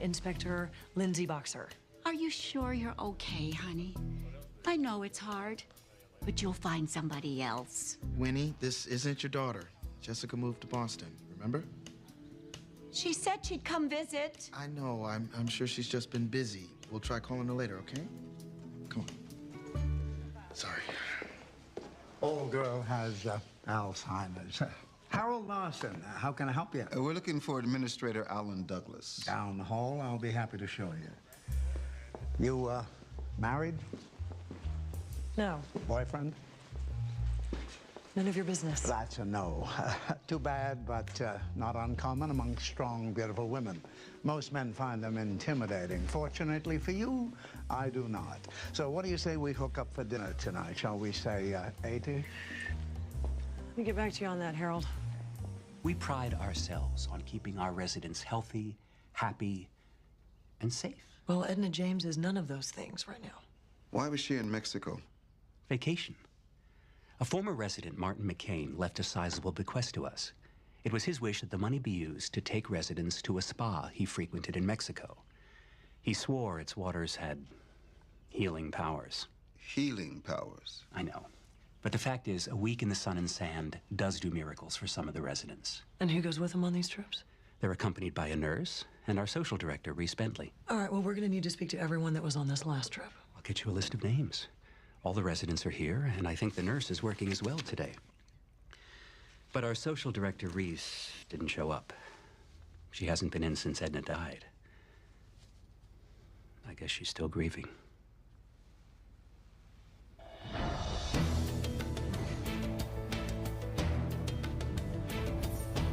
Inspector Lindsay Boxer. Are you sure you're okay, honey? I know it's hard, but you'll find somebody else. Winnie, this isn't your daughter. Jessica moved to Boston, remember? She said she'd come visit. I know. I'm sure she's just been busy. We'll try calling her later, okay? Come on. Sorry. Old girl has Alzheimer's. Harold Larson, how can I help you? We're looking for Administrator Alan Douglas. Down the hall, I'll be happy to show you. You, married? No. Boyfriend? None of your business. That's a no. Too bad, but not uncommon among strong, beautiful women. Most men find them intimidating. Fortunately for you, I do not. So what do you say we hook up for dinner tonight? Shall we say 8-ish? Let me get back to you on that, Harold. We pride ourselves on keeping our residents healthy, happy, and safe. Well, Edna James is none of those things right now. Why was she in Mexico? Vacation. A former resident, Martin McCain, left a sizable bequest to us. It was his wish that the money be used to take residents to a spa he frequented in Mexico. He swore its waters had healing powers. Healing powers? I know. But the fact is, a week in the sun and sand does do miracles for some of the residents. And who goes with them on these trips? They're accompanied by a nurse and our social director, Reese Bentley. All right, well, we're going to need to speak to everyone that was on this last trip. I'll get you a list of names. All the residents are here, and I think the nurse is working as well today. But our social director, Reese, didn't show up. She hasn't been in since Edna died. I guess she's still grieving.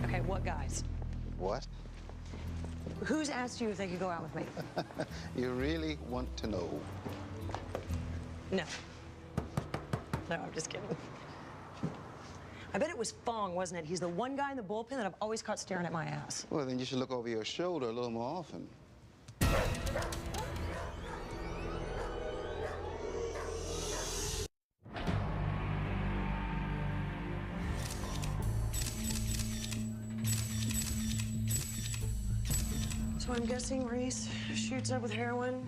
Okay, what guys? What? Who's asked you if they could go out with me? You really want to know? No. No, I'm just kidding. I bet it was Fong, wasn't it? He's the one guy in the bullpen that I've always caught staring at my ass. Well, then you should look over your shoulder a little more often. So I'm guessing Reese shoots up with heroin,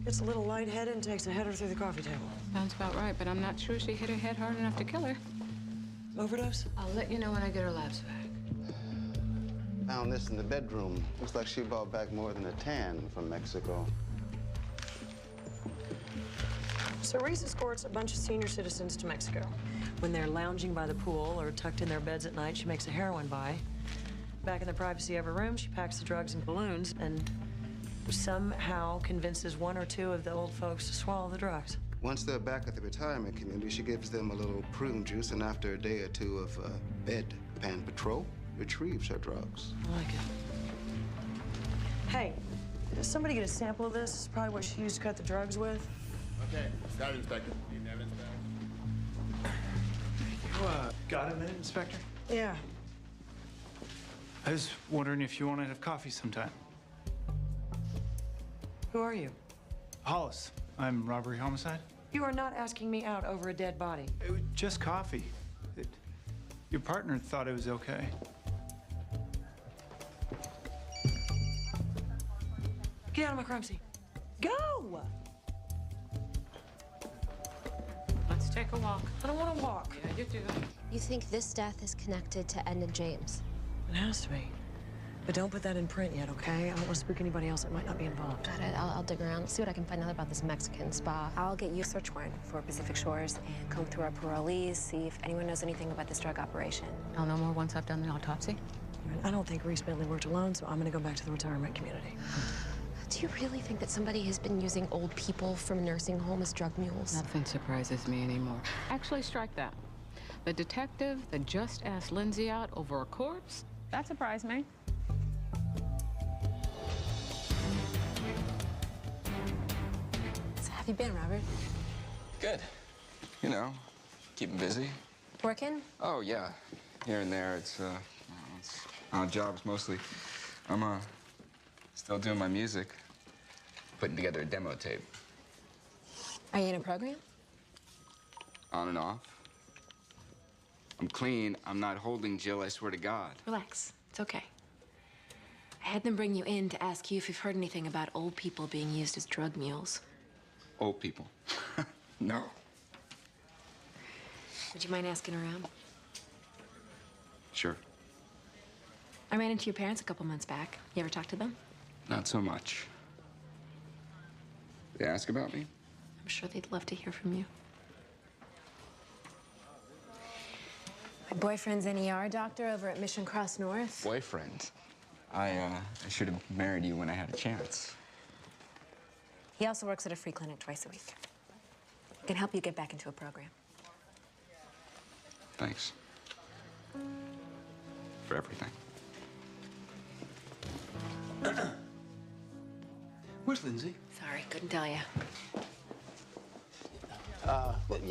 gets a little lightheaded, and takes a header through the coffee table. Sounds about right, but I'm not sure she hit her head hard enough to kill her. Overdose? I'll let you know when I get her labs back. Found this in the bedroom. Looks like she brought back more than a tan from Mexico. So Reese escorts a bunch of senior citizens to Mexico. When they're lounging by the pool or tucked in their beds at night, she makes a heroin buy. Back in the privacy of her room, she packs the drugs in balloons and somehow convinces one or two of the old folks to swallow the drugs. Once they're back at the retirement community, she gives them a little prune juice, and after a day or two of bedpan patrol, retrieves her drugs. I like it. Hey, does somebody get a sample of this? It's probably what she used to cut the drugs with. Okay, got it, Inspector. Need evidence back. You, got a minute, Inspector? Yeah. I was wondering if you wanted to have coffee sometime. Who are you? Hollis. I'm robbery homicide. You are not asking me out over a dead body. It was just coffee. Your partner thought it was okay. Get out of my crime scene. Go! Let's take a walk. I don't want to walk. Yeah, you do. You think this death is connected to Edna James? It has to be. But don't put that in print yet, okay? I don't want to spook anybody else that might not be involved. Got it. I'll dig around, see what I can find out about this Mexican spa. I'll get you a search warrant for Pacific Shores and comb through our parolees, see if anyone knows anything about this drug operation. I'll know more once I've done the autopsy. I don't think Reese Bentley worked alone, so I'm going to go back to the retirement community. Do you really think that somebody has been using old people from a nursing home as drug mules? Nothing surprises me anymore. Actually, strike that. The detective that just asked Lindsay out over a corpse, that surprised me. have you been, Robert? Good. You know, keeping busy. Working? Oh, yeah. Here and there. It's odd jobs mostly. I'm, still doing my music. Putting together a demo tape. Are you in a program? On and off. I'm clean. I'm not holding Jill, I swear to God. Relax. It's okay. I had them bring you in to ask you if you've heard anything about old people being used as drug mules. Old people. No. Would you mind asking around? Sure. I ran into your parents a couple months back. You ever talk to them? Not so much. They ask about me? I'm sure they'd love to hear from you. My boyfriend's an ER doctor over at Mission Cross North. Boyfriend. I should have married you when I had a chance. He also works at a free clinic twice a week. He can help you get back into a program. Thanks. For everything. Where's Lindsay? Sorry, couldn't tell you.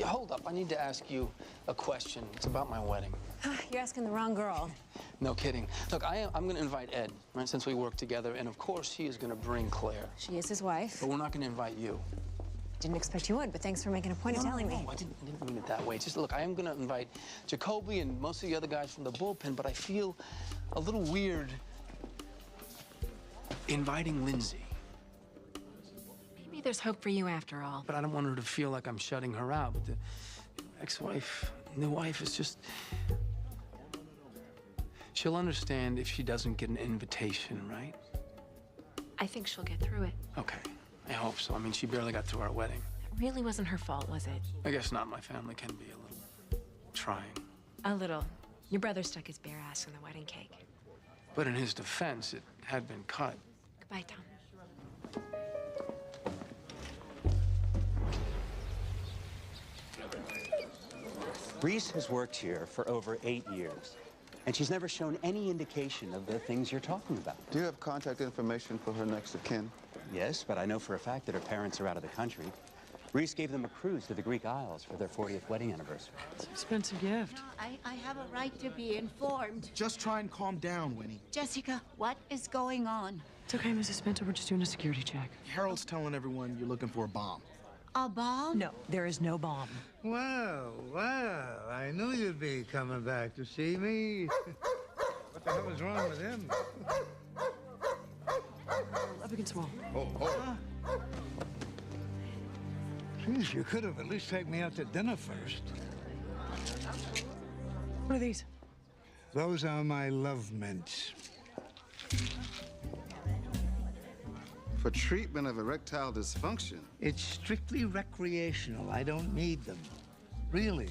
Hold up. I need to ask you a question. It's about my wedding. You're asking the wrong girl. No kidding. Look, I'm going to invite Ed, right, since we work together. And, of course, he is going to bring Claire. She is his wife. But we're not going to invite you. Didn't expect you would, but thanks for making a point of telling me. I didn't mean it that way. Just, look, I am going to invite Jacoby and most of the other guys from the bullpen, but I feel a little weird inviting Lindsay. Maybe there's hope for you after all. But I don't want her to feel like I'm shutting her out. But the ex-wife, new wife is just... She'll understand if she doesn't get an invitation, right? I think she'll get through it. Okay, I hope so. I mean, she barely got through our wedding. It really wasn't her fault, was it? I guess not. My family can be a little trying. A little. Your brother stuck his bare ass in the wedding cake. But in his defense, it had been cut. Goodbye, Tom. Reese has worked here for over 8 years, and she's never shown any indication of the things you're talking about. Do you have contact information for her next of kin? Yes, but I know for a fact that her parents are out of the country. Reese gave them a cruise to the Greek Isles for their 40th wedding anniversary. It's an expensive gift. I have a right to be informed. Just try and calm down, Winnie. Jessica, what is going on? It's okay, Mrs. Spencer. We're just doing a security check. Harold's telling everyone you're looking for a bomb. A bomb? No, there is no bomb. Well, I knew you'd be coming back to see me. What the hell is wrong with him? Up against the wall. Oh. Jeez, you could have at least taken me out to dinner first. What are these? Those are my love mints. For treatment of erectile dysfunction. It's strictly recreational. I don't need them. Really.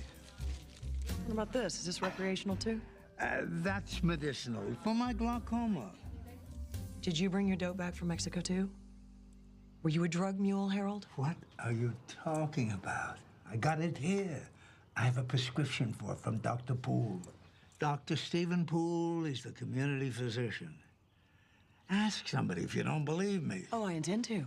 What about this? Is this recreational too? That's medicinal for my glaucoma. Did you bring your dope back from Mexico too? Were you a drug mule, Harold? What are you talking about? I got it here. I have a prescription for it from Dr. Poole. Dr. Stephen Poole is the community physician. Ask somebody if you don't believe me. Oh, I intend to.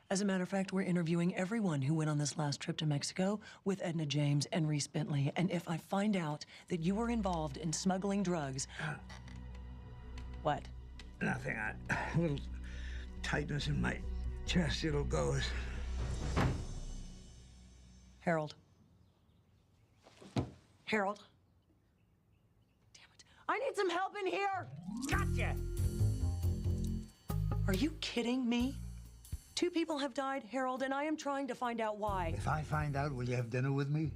As a matter of fact, we're interviewing everyone who went on this last trip to Mexico with Edna James and Reese Bentley. And if I find out that you were involved in smuggling drugs... What? Nothing. A little tightness in my chest. It'll go. Harold. Harold. Damn it. I need some help in here. Gotcha. Are you kidding me? 2 people have died, Harold, and I am trying to find out why. If I find out, will you have dinner with me?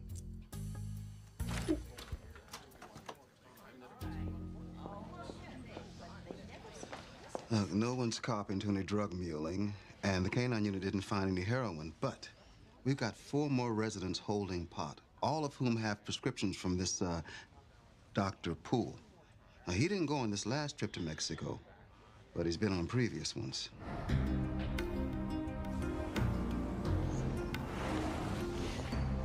Look, no one's copping to any drug muling, and the canine unit didn't find any heroin, but we've got 4 more residents holding pot, all of whom have prescriptions from this, Dr. Poole. Now, he didn't go on this last trip to Mexico, but he's been on previous ones.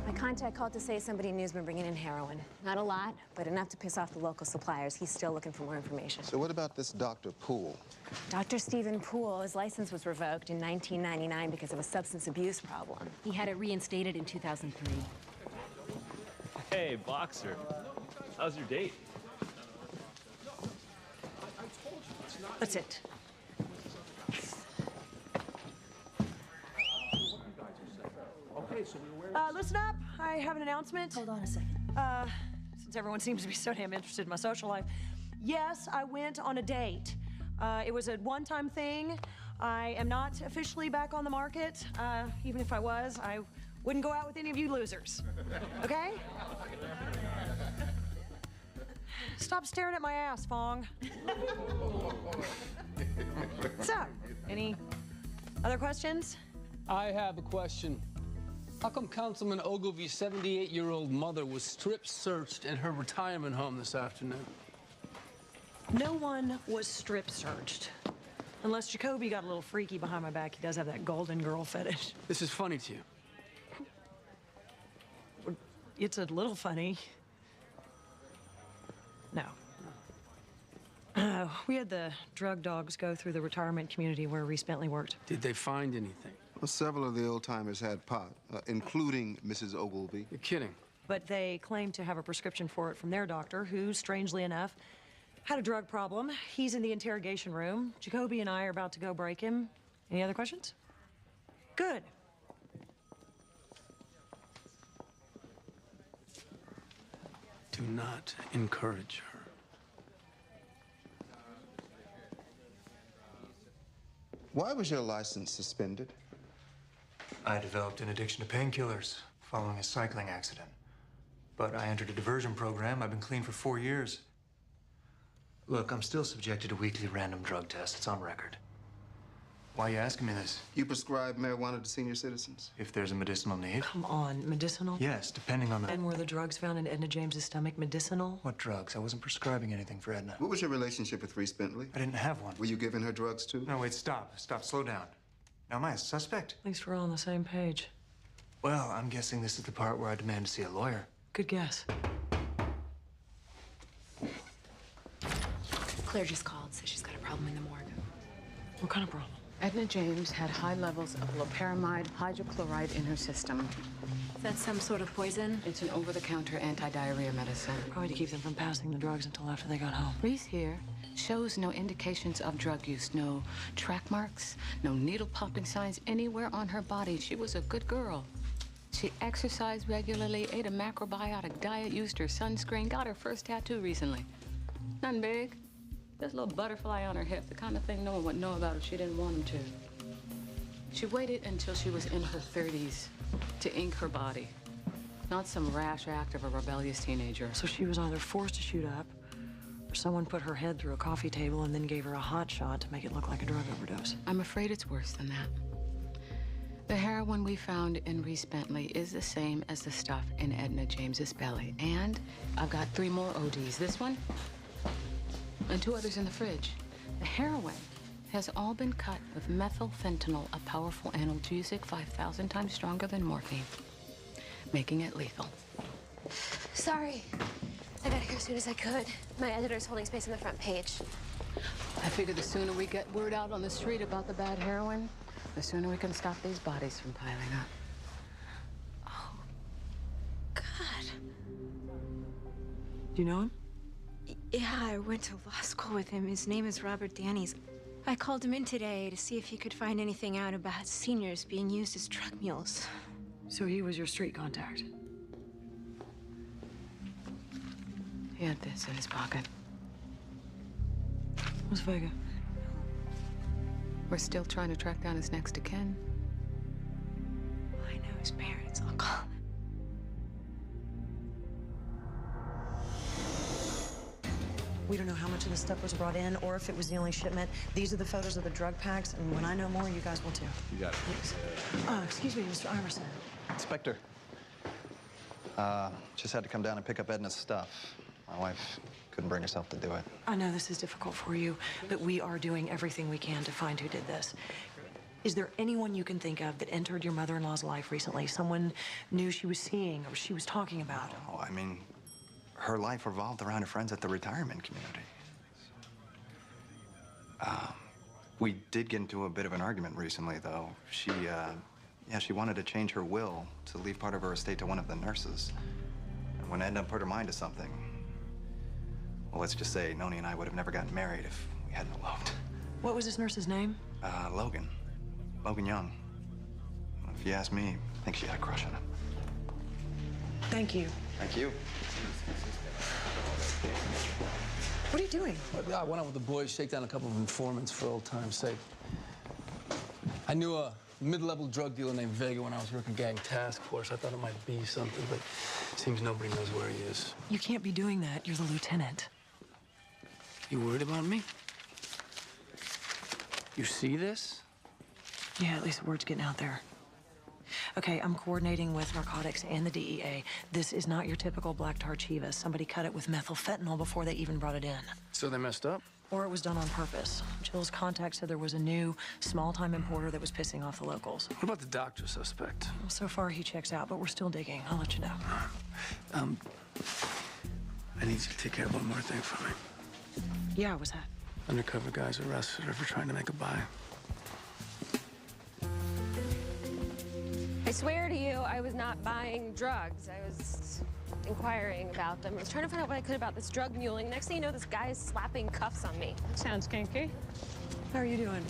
My contact called to say somebody new's been bringing in heroin. Not a lot, but enough to piss off the local suppliers. He's still looking for more information. So what about this Dr. Poole? Dr. Stephen Poole, his license was revoked in 1999 because of a substance abuse problem. He had it reinstated in 2003. Hey, Boxer. How's your date? That's it. Listen up. I have an announcement. Hold on a second. Since everyone seems to be so damn interested in my social life. Yes, I went on a date. It was a one-time thing. I am not officially back on the market. Even if I was, I wouldn't go out with any of you losers. Okay? Stop staring at my ass, Fong. So, any other questions? I have a question. How come Councilman Ogilvy's 78-year-old mother was strip searched at her retirement home this afternoon? No one was strip searched. Unless Jacoby got a little freaky behind my back. He does have that golden girl fetish. This is funny to you. It's a little funny. No. We had the drug dogs go through the retirement community where Reese Bentley worked. Did they find anything? Well, several of the old-timers had pot, including Mrs. Ogilvy. You're kidding. But they claimed to have a prescription for it from their doctor, who, strangely enough, had a drug problem. He's in the interrogation room. Jacoby and I are about to go break him. Any other questions? Good. Do not encourage her. Why was your license suspended? I developed an addiction to painkillers following a cycling accident. But I entered a diversion program. I've been clean for 4 years. Look, I'm still subjected to weekly random drug tests. It's on record. Why are you asking me this? You prescribe marijuana to senior citizens? If there's a medicinal need. Come on, medicinal? Yes, depending on the... And were the drugs found in Edna James's stomach medicinal? What drugs? I wasn't prescribing anything for Edna. What was your relationship with Reese Bentley? I didn't have one. Were you giving her drugs too? No, wait, stop. Stop, slow down. Now, am I a suspect? At least we're all on the same page. Well, I'm guessing this is the part where I demand to see a lawyer. Good guess. Claire just called, says she's got a problem in the morgue. What kind of problem? Edna James had high levels of loperamide hydrochloride in her system. Is that some sort of poison? It's an over-the-counter anti-diarrhea medicine. Probably to keep them from passing the drugs until after they got home. Reese here shows no indications of drug use, no track marks, no needle-popping signs anywhere on her body. She was a good girl. She exercised regularly, ate a macrobiotic diet, used her sunscreen, got her first tattoo recently. Nothing big. Just a little butterfly on her hip, the kind of thing no one would know about if she didn't want him to. She waited until she was in her 30s to ink her body. Not some rash act of a rebellious teenager. So she was either forced to shoot up, or someone put her head through a coffee table and then gave her a hot shot to make it look like a drug overdose. I'm afraid it's worse than that. The heroin we found in Reese Bentley is the same as the stuff in Edna James's belly. And I've got 3 more ODs. This one, and 2 others in the fridge. The heroin has all been cut with methylfentanyl, a powerful analgesic 5,000 times stronger than morphine, making it lethal. Sorry. I got here as soon as I could. My editor's holding space on the front page. I figure the sooner we get word out on the street about the bad heroin, the sooner we can stop these bodies from piling up. Oh, God. Do you know him? Yeah, I went to law school with him. His name is Robert Dannies. I called him in today to see if he could find anything out about seniors being used as drug mules. So he was your street contact? He had this in his pocket. What's Vega? We're still trying to track down his next of kin. I know his parents. I'll call them. We don't know how much of this stuff was brought in or if it was the only shipment. These are the photos of the drug packs, and when I know more, you guys will too. You got it. Yes. Excuse me, Mr. Iverson. Inspector. Just had to come down and pick up Edna's stuff. My wife couldn't bring herself to do it. I know this is difficult for you, but we are doing everything we can to find who did this. Is there anyone you can think of that entered your mother-in-law's life recently? Someone new she was seeing or she was talking about? Oh, I mean, her life revolved around her friends at the retirement community. We did get into a bit of an argument recently, though. She wanted to change her will to leave part of her estate to one of the nurses. And when Edna put her mind to something, well, let's just say Noni and I would have never gotten married if we hadn't eloped. What was this nurse's name? Logan. Logan Young. If you ask me, I think she had a crush on him. Thank you. Thank you. What are you doing? I went out with the boys, shake down a couple of informants for old time's sake. I knew a mid-level drug dealer named Vega when I was working gang task force. I thought it might be something, but seems nobody knows where he is. You can't be doing that. You're the lieutenant. You worried about me? You see this? Yeah, at least the word's getting out there. Okay, I'm coordinating with narcotics and the DEA. This is not your typical black tar chivas. Somebody cut it with methylfentanyl before they even brought it in. So they messed up? Or it was done on purpose. Jill's contact said there was a new, small-time importer that was pissing off the locals. What about the doctor suspect? Well, so far he checks out, but we're still digging. I'll let you know. I need you to take care of one more thing for me. Yeah, what's that? Undercover guys arrested her for trying to make a buy. I swear to you, I was not buying drugs. I was inquiring about them. I was trying to find out what I could about this drug muling. Next thing you know, this guy is slapping cuffs on me. That sounds kinky. How are you doing?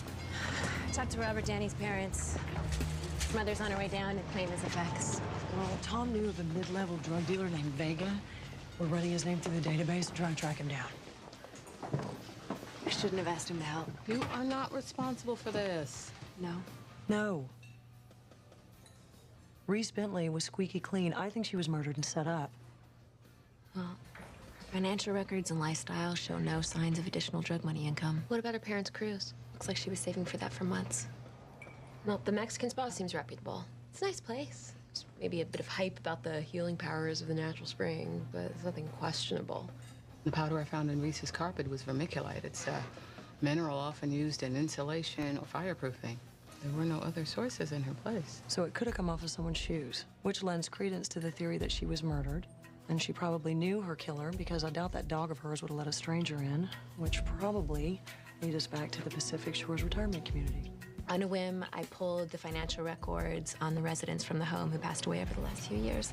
I talked to Robert Danny's parents. His mother's on her way down to claim his effects. Well, Tom knew of a mid-level drug dealer named Vega. We're running his name through the database and trying to track him down. I shouldn't have asked him to help. You are not responsible for this. No. No. Reese Bentley was squeaky clean. I think she was murdered and set up. Well, her financial records and lifestyle show no signs of additional drug money income. What about her parents' cruise? Looks like she was saving for that for months. Well, the Mexican spa seems reputable. It's a nice place. There's maybe a bit of hype about the healing powers of the natural spring, but it's nothing questionable. The powder I found in Reese's carpet was vermiculite. It's a mineral often used in insulation or fireproofing. There were no other sources in her place. So it could have come off of someone's shoes, which lends credence to the theory that she was murdered. And she probably knew her killer because I doubt that dog of hers would have let a stranger in, which probably leads us back to the Pacific Shores retirement community. On a whim, I pulled the financial records on the residents from the home who passed away over the last few years.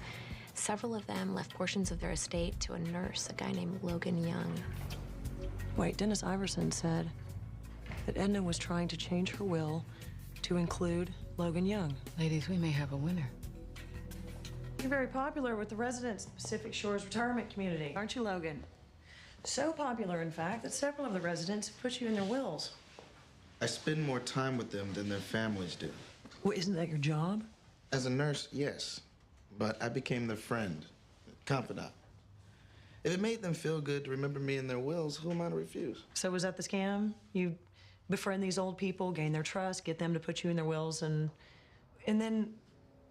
Several of them left portions of their estate to a nurse, a guy named Logan Young. Wait, Dennis Iverson said that Edna was trying to change her will to include Logan Young. Ladies, we may have a winner. You're very popular with the residents of the Pacific Shores retirement community, aren't you, Logan? So popular, in fact, that several of the residents have put you in their wills. I spend more time with them than their families do. Well, isn't that your job? As a nurse, yes. But I became their friend, confidant. If it made them feel good to remember me in their wills, who am I to refuse? So was that the scam? You befriend these old people, gain their trust, get them to put you in their wills, and then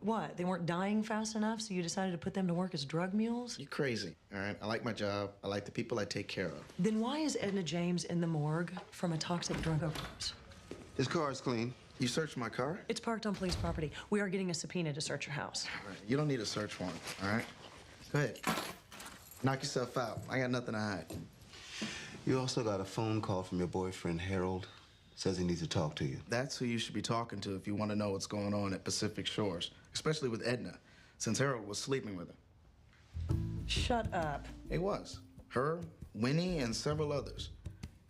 what? They weren't dying fast enough, so you decided to put them to work as drug mules? You're crazy, all right? I like my job. I like the people I take care of. Then why is Edna James in the morgue from a toxic drug overdose? His car is clean. You searched my car? It's parked on police property. We are getting a subpoena to search your house. All right, you don't need a search warrant, all right? Go ahead. Knock yourself out. I got nothing to hide. You also got a phone call from your boyfriend, Harold. Says he needs to talk to you. That's who you should be talking to if you want to know what's going on at Pacific Shores, especially with Edna, since Harold was sleeping with her. Shut up. It was. Her, Winnie, and several others.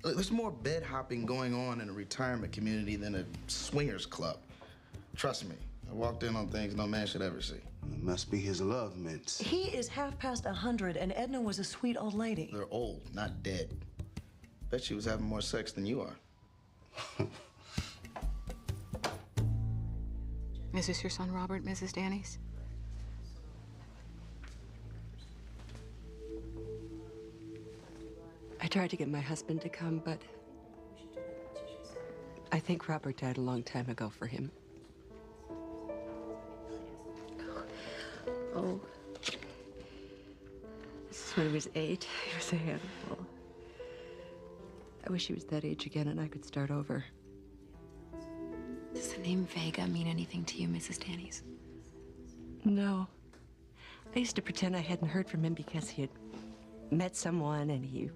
There's more bed hopping going on in a retirement community than a swingers club. Trust me, I walked in on things no man should ever see. It must be his love mints. He is half past 100, and Edna was a sweet old lady. They're old, not dead. Bet she was having more sex than you are. Is this your son, Robert, Mrs. Danny's? I tried to get my husband to come, but I think Robert died a long time ago for him. Oh. This is when he was 8. He was a handful. I wish he was that age again and I could start over. Does the name Vega mean anything to you, Mrs. Danny's? No. I used to pretend I hadn't heard from him because he had met someone and he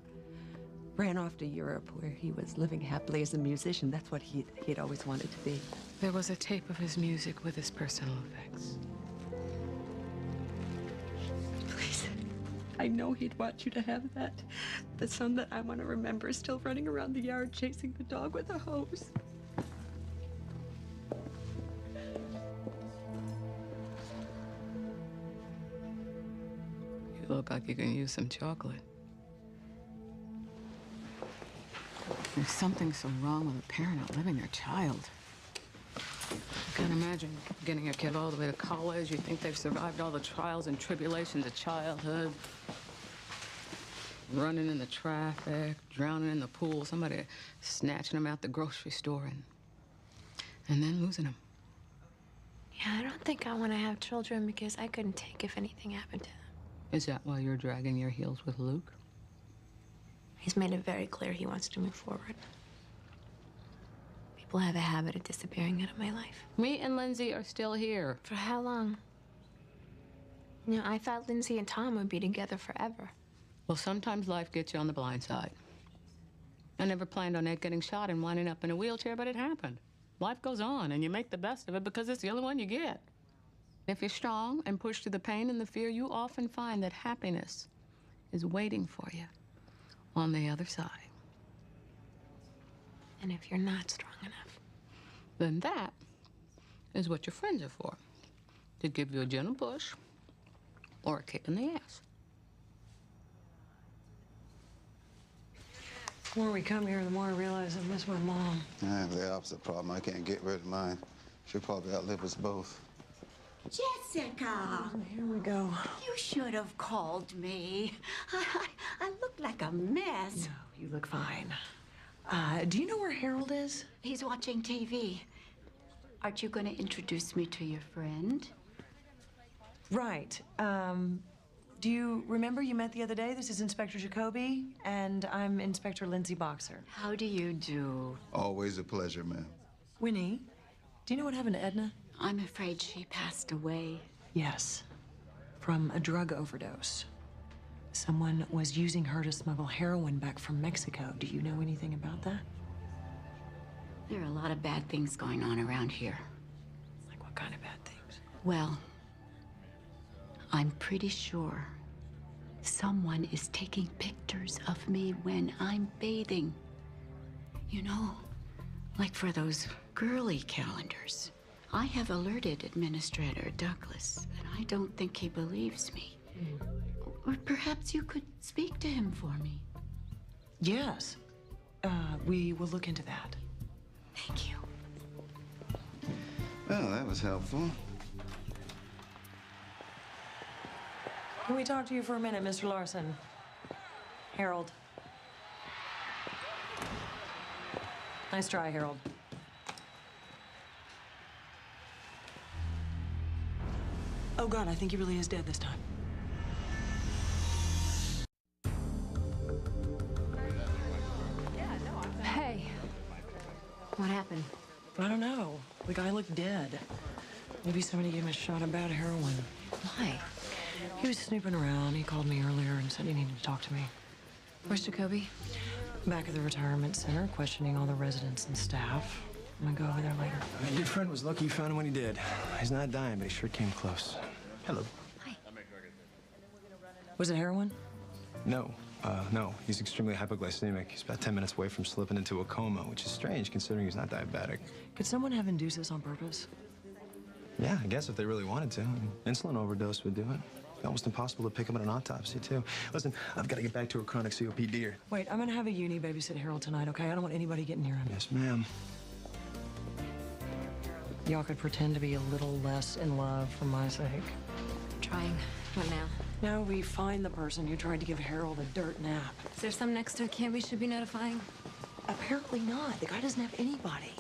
ran off to Europe where he was living happily as a musician. That's what he'd always wanted to be. There was a tape of his music with his personal effects. Please. I know he'd want you to have that. The son that I want to remember is still running around the yard chasing the dog with a hose. You look like you can use some chocolate. There's something so wrong with a parent outliving their child. I can't imagine getting a kid all the way to college. You think they've survived all the trials and tribulations of childhood. Running in the traffic, drowning in the pool, somebody snatching them out the grocery store and then losing them. Yeah, I don't think I want to have children because I couldn't take if anything happened to them. Is that why you're dragging your heels with Luke? He's made it very clear he wants to move forward. People have a habit of disappearing out of my life. Me and Lindsay are still here. For how long? You know, I thought Lindsay and Tom would be together forever. Well, sometimes life gets you on the blind side. I never planned on Ed getting shot and winding up in a wheelchair, but it happened. Life goes on, and you make the best of it because it's the only one you get. If you're strong and push through the pain and the fear, you often find that happiness is waiting for you on the other side. And if you're not strong enough, then that is what your friends are for. To give you a gentle push or a kick in the ass. The more we come here, the more I realize I miss my mom. I have the opposite problem. I can't get rid of mine. She'll probably outlive us both. Jessica! Here we go. You should have called me. I look like a mess. No, you look fine. Do you know where Harold is? He's watching TV. Aren't you going to introduce me to your friend? Right. Do you remember you met the other day? This is Inspector Jacoby, and I'm Inspector Lindsay Boxer. How do you do? Always a pleasure, ma'am. Winnie, do you know what happened to Edna? I'm afraid she passed away. Yes, from a drug overdose. Someone was using her to smuggle heroin back from Mexico. Do you know anything about that? There are a lot of bad things going on around here. Like what kind of bad things? Well, I'm pretty sure someone is taking pictures of me when I'm bathing. You know, like for those girly calendars. I have alerted Administrator Douglas, and I don't think he believes me. Or perhaps you could speak to him for me. Yes. We will look into that. Thank you. Well, that was helpful. Can we talk to you for a minute, Mr. Larson? Harold. Nice try, Harold. Oh, God, I think he really is dead this time. Hey, what happened? I don't know. The guy looked dead. Maybe somebody gave him a shot of bad heroin. Why? He was snooping around. He called me earlier and said he needed to talk to me. Where's Jacoby? Back at the retirement center, questioning all the residents and staff. I'm gonna go over there later. My good friend was lucky you found him when he did. He's not dying, but he sure came close. Hello. Was it heroin? No. No. He's extremely hypoglycemic. He's about 10 minutes away from slipping into a coma, which is strange considering he's not diabetic. Could someone have induced this on purpose? Yeah, I guess if they really wanted to. Insulin overdose would do it. Almost impossible to pick him at an autopsy, too. Listen, I've got to get back to a chronic COPD here. Wait, I'm gonna have a uni babysit Harold tonight, okay? I don't want anybody getting near him. Yes, ma'am. Y'all could pretend to be a little less in love for my sake. Trying. What now? Now we find the person who tried to give Harold a dirt nap. Is there some next to camp we should be notifying? Apparently not. The guy doesn't have anybody.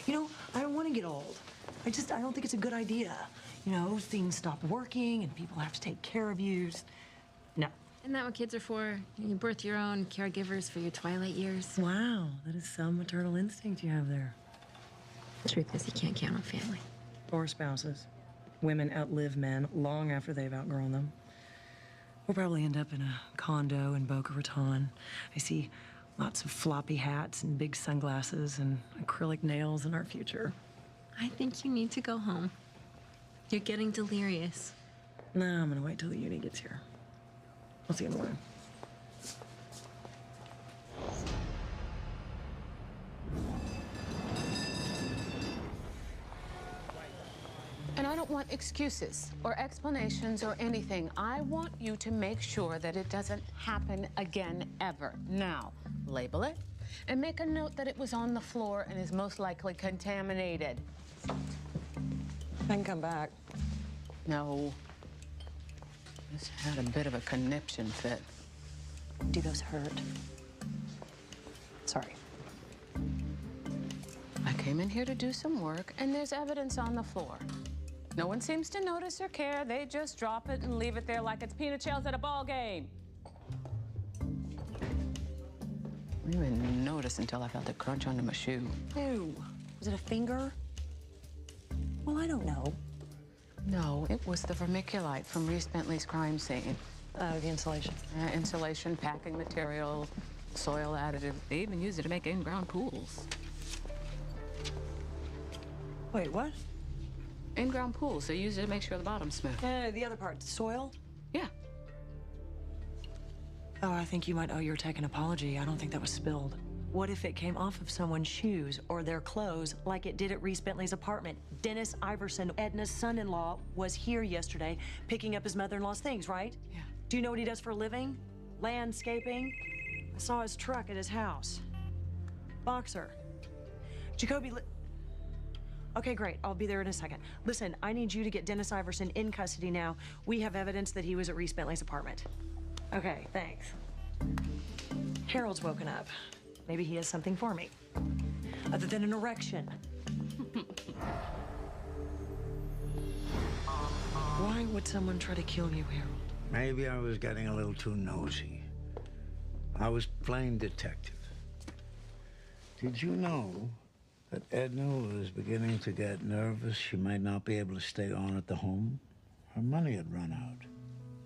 You know, I don't want to get old. I don't think it's a good idea. You know, things stop working and people have to take care of you. No. Isn't that what kids are for? You birth your own caregivers for your twilight years. Wow, that is some maternal instinct you have there. The truth is, you can't count on family. Or spouses. Women outlive men long after they've outgrown them. We'll probably end up in a condo in Boca Raton. I see lots of floppy hats and big sunglasses and acrylic nails in our future. I think you need to go home. You're getting delirious. No, I'm gonna wait till the uni gets here. I'll see you in the morning. And I don't want excuses or explanations or anything. I want you to make sure that it doesn't happen again, ever. Now, label it and make a note that it was on the floor and is most likely contaminated. I can come back. No. Just had a bit of a conniption fit. Do those hurt? Sorry. I came in here to do some work, and there's evidence on the floor. No one seems to notice or care. They just drop it and leave it there like it's peanut shells at a ball game. I didn't even notice until I felt a crunch under my shoe. Ew. Was it a finger? Well, I don't know. No, it was the vermiculite from Reese Bentley's crime scene. Oh, the insulation. Insulation, packing material, soil additive. They even used it to make in-ground pools. Wait, what? In-ground pools. They used it to make sure the bottom's smooth. The other part, soil? Yeah. Oh, I think you might owe your tech an apology. I don't think that was spilled. What if it came off of someone's shoes or their clothes like it did at Reese Bentley's apartment? Dennis Iverson, Edna's son-in-law, was here yesterday picking up his mother-in-law's things, right? Yeah. Do you know what he does for a living? Landscaping. I saw his truck at his house. Boxer. Jacoby Okay, great. I'll be there in a second. Listen, I need you to get Dennis Iverson in custody now. We have evidence that he was at Reese Bentley's apartment. Okay, thanks. Harold's woken up. Maybe he has something for me. Other than an erection. Why would someone try to kill you, Harold? Maybe I was getting a little too nosy. I was playing detective. Did you know that Edna was beginning to get nervous she might not be able to stay on at the home? Her money had run out.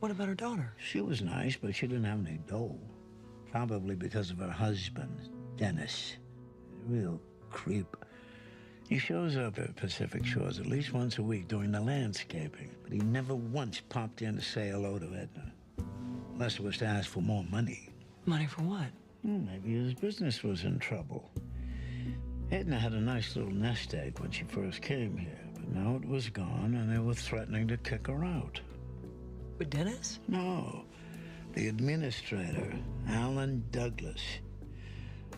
What about her daughter? She was nice, but she didn't have any dough. Probably because of her husband, Dennis. A real creep. He shows up at Pacific Shores at least once a week doing the landscaping, but he never once popped in to say hello to Edna. Unless it was to ask for more money. Money for what? Maybe his business was in trouble. Edna had a nice little nest egg when she first came here, but now it was gone and they were threatening to kick her out. With Dennis? No. The administrator, Alan Douglas.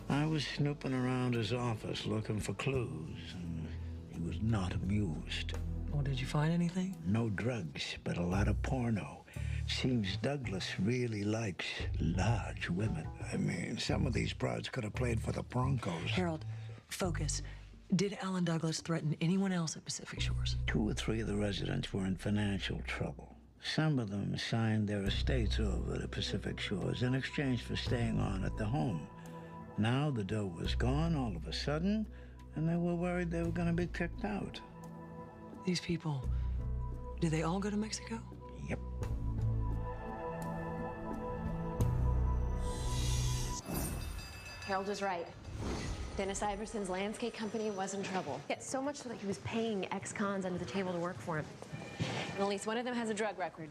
I was snooping around his office looking for clues, and he was not amused. Well, did you find anything? No drugs, but a lot of porno. Seems Douglas really likes large women. I mean, some of these broads could have played for the Broncos. Harold, focus. Did Alan Douglas threaten anyone else at Pacific Shores? 2 or 3 of the residents were in financial trouble. Some of them signed their estates over to Pacific Shores in exchange for staying on at the home. Now the dough was gone all of a sudden, and they were worried they were going to be kicked out. These people, did they all go to Mexico? Yep. Harold was right. Dennis Iverson's landscape company was in trouble. Yet so much so that he was paying ex-cons under the table to work for him. And at least one of them has a drug record.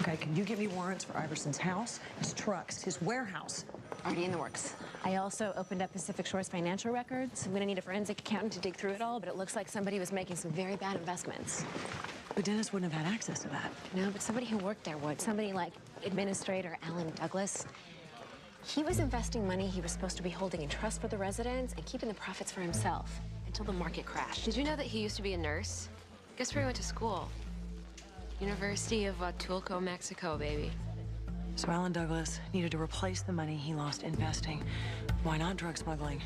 Okay, can you get me warrants for Iverson's house, his trucks, his warehouse? Already in the works. I also opened up Pacific Shores financial records. I'm gonna need a forensic accountant to dig through it all, but it looks like somebody was making some very bad investments. But Dennis wouldn't have had access to that. No, but somebody who worked there would. Somebody like Administrator Alan Douglas. He was investing money he was supposed to be holding in trust for the residents and keeping the profits for himself until the market crashed. Did you know that he used to be a nurse? Guess where he went to school? University of Tulco, Mexico, baby. So Alan Douglas needed to replace the money he lost investing. Why not drug smuggling?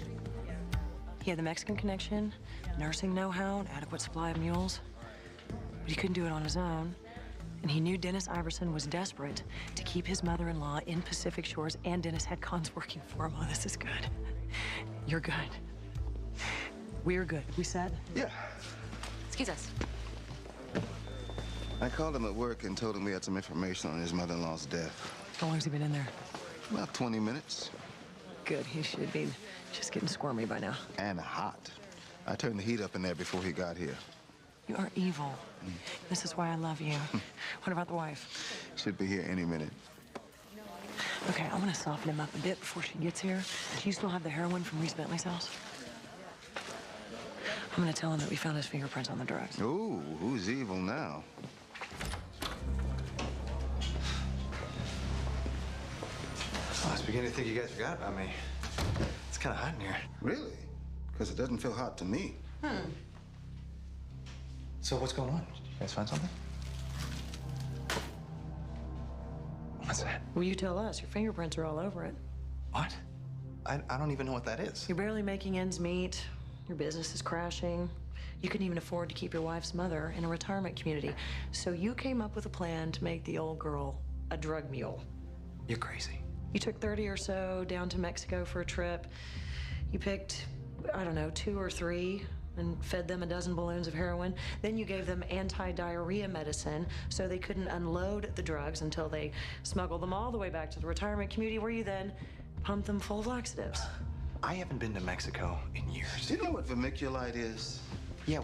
He had the Mexican connection, nursing know-how, an adequate supply of mules. But he couldn't do it on his own. And he knew Dennis Iverson was desperate to keep his mother-in-law in Pacific Shores, and Dennis had cons working for him. Oh, this is good. You're good. We're good. We set? Yeah. Excuse us. I called him at work and told him we had some information on his mother-in-law's death. How long's he been in there? About 20 minutes. Good. He should be just getting squirmy by now. And hot. I turned the heat up in there before he got here. You are evil. This is why I love you. What about the wife? Should be here any minute. Okay, I'm gonna soften him up a bit before she gets here. Do you still have the heroin from Reese Bentley's house? I'm gonna tell him that we found his fingerprints on the drugs. Ooh, who's evil now? I was beginning to think you guys forgot about me. It's kind of hot in here. Really? Because it doesn't feel hot to me. So what's going on? You guys find something? What's that? Well, you tell us. Your fingerprints are all over it. What? I don't even know what that is. You're barely making ends meet. Your business is crashing. You couldn't even afford to keep your wife's mother in a retirement community. So you came up with a plan to make the old girl a drug mule. You're crazy. You took 30 or so down to Mexico for a trip. You picked, I don't know, 2 or 3 and fed them a dozen balloons of heroin. Then you gave them anti-diarrhea medicine so they couldn't unload the drugs until they smuggled them all the way back to the retirement community where you then pumped them full of laxatives. I haven't been to Mexico in years. Do you know what vermiculite is? Yeah,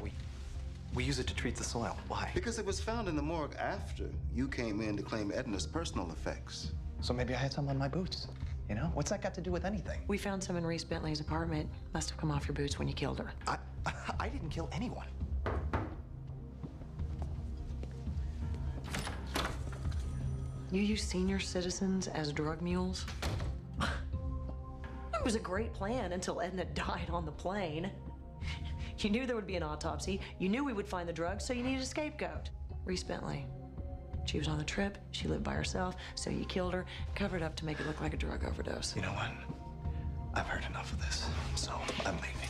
we use it to treat the soil. Why? Because it was found in the morgue after you came in to claim Edna's personal effects. So maybe I had some on my boots. You know? What's that got to do with anything? We found some in Reese Bentley's apartment. Must have come off your boots when you killed her. I didn't kill anyone. You use senior citizens as drug mules? It was a great plan until Edna died on the plane. You knew there would be an autopsy. You knew we would find the drugs, so you needed a scapegoat. Reese Bentley. She was on the trip. She lived by herself, so you killed her, covered up to make it look like a drug overdose. You know what? I've heard enough of this, so I'm leaving.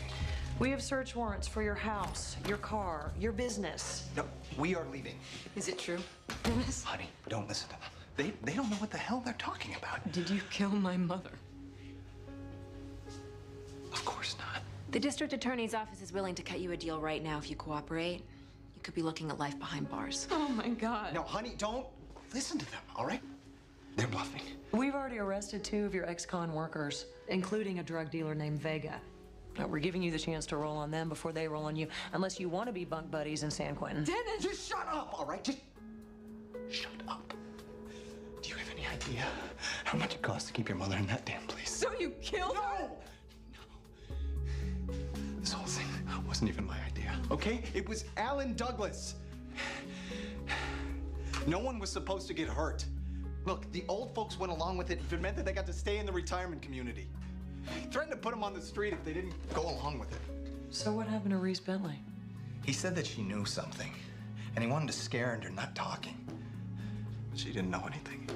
We have search warrants for your house, your car, your business. No, we are leaving. Is it true, Dennis? Honey, don't listen to them. They don't know what the hell they're talking about. Did you kill my mother? Of course not. The district attorney's office is willing to cut you a deal right now if you cooperate. You could be looking at life behind bars. Oh my God. No, honey, don't listen to them, all right? They're bluffing. We've already arrested 2 of your ex-con workers, including a drug dealer named Vega. Now, we're giving you the chance to roll on them before they roll on you, unless you want to be bunk buddies in San Quentin. Dennis! Just shut up, all right? Just shut up. Do you have any idea how much it costs to keep your mother in that damn place? So you killed her? This whole thing wasn't even my idea, okay? It was Alan Douglas. No one was supposed to get hurt. Look, the old folks went along with it if it meant that they got to stay in the retirement community. Threatened to put them on the street if they didn't go along with it. So what happened to Reese Bentley? He said that she knew something, and he wanted to scare her into not talking. But she didn't know anything.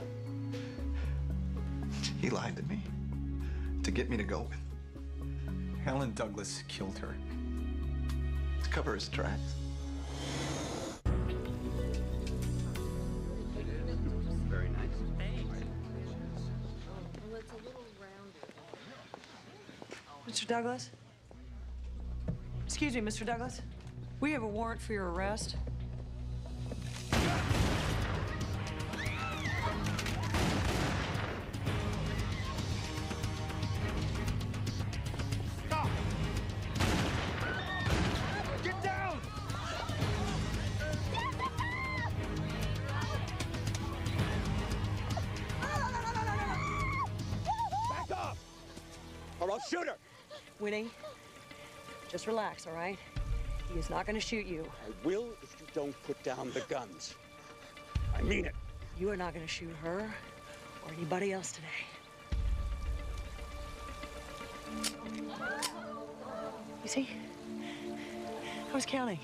He lied to me to get me to go with. Alan Douglas killed her to cover his tracks. Very nice. Mr. Douglas? Excuse me, Mr. Douglas. We have a warrant for your arrest. Stop! Get down! Back up! Or I'll shoot her! Winnie, just relax, all right? He is not going to shoot you. I will if you don't put down the guns. I mean it. You are not going to shoot her or anybody else today. You see? I was counting.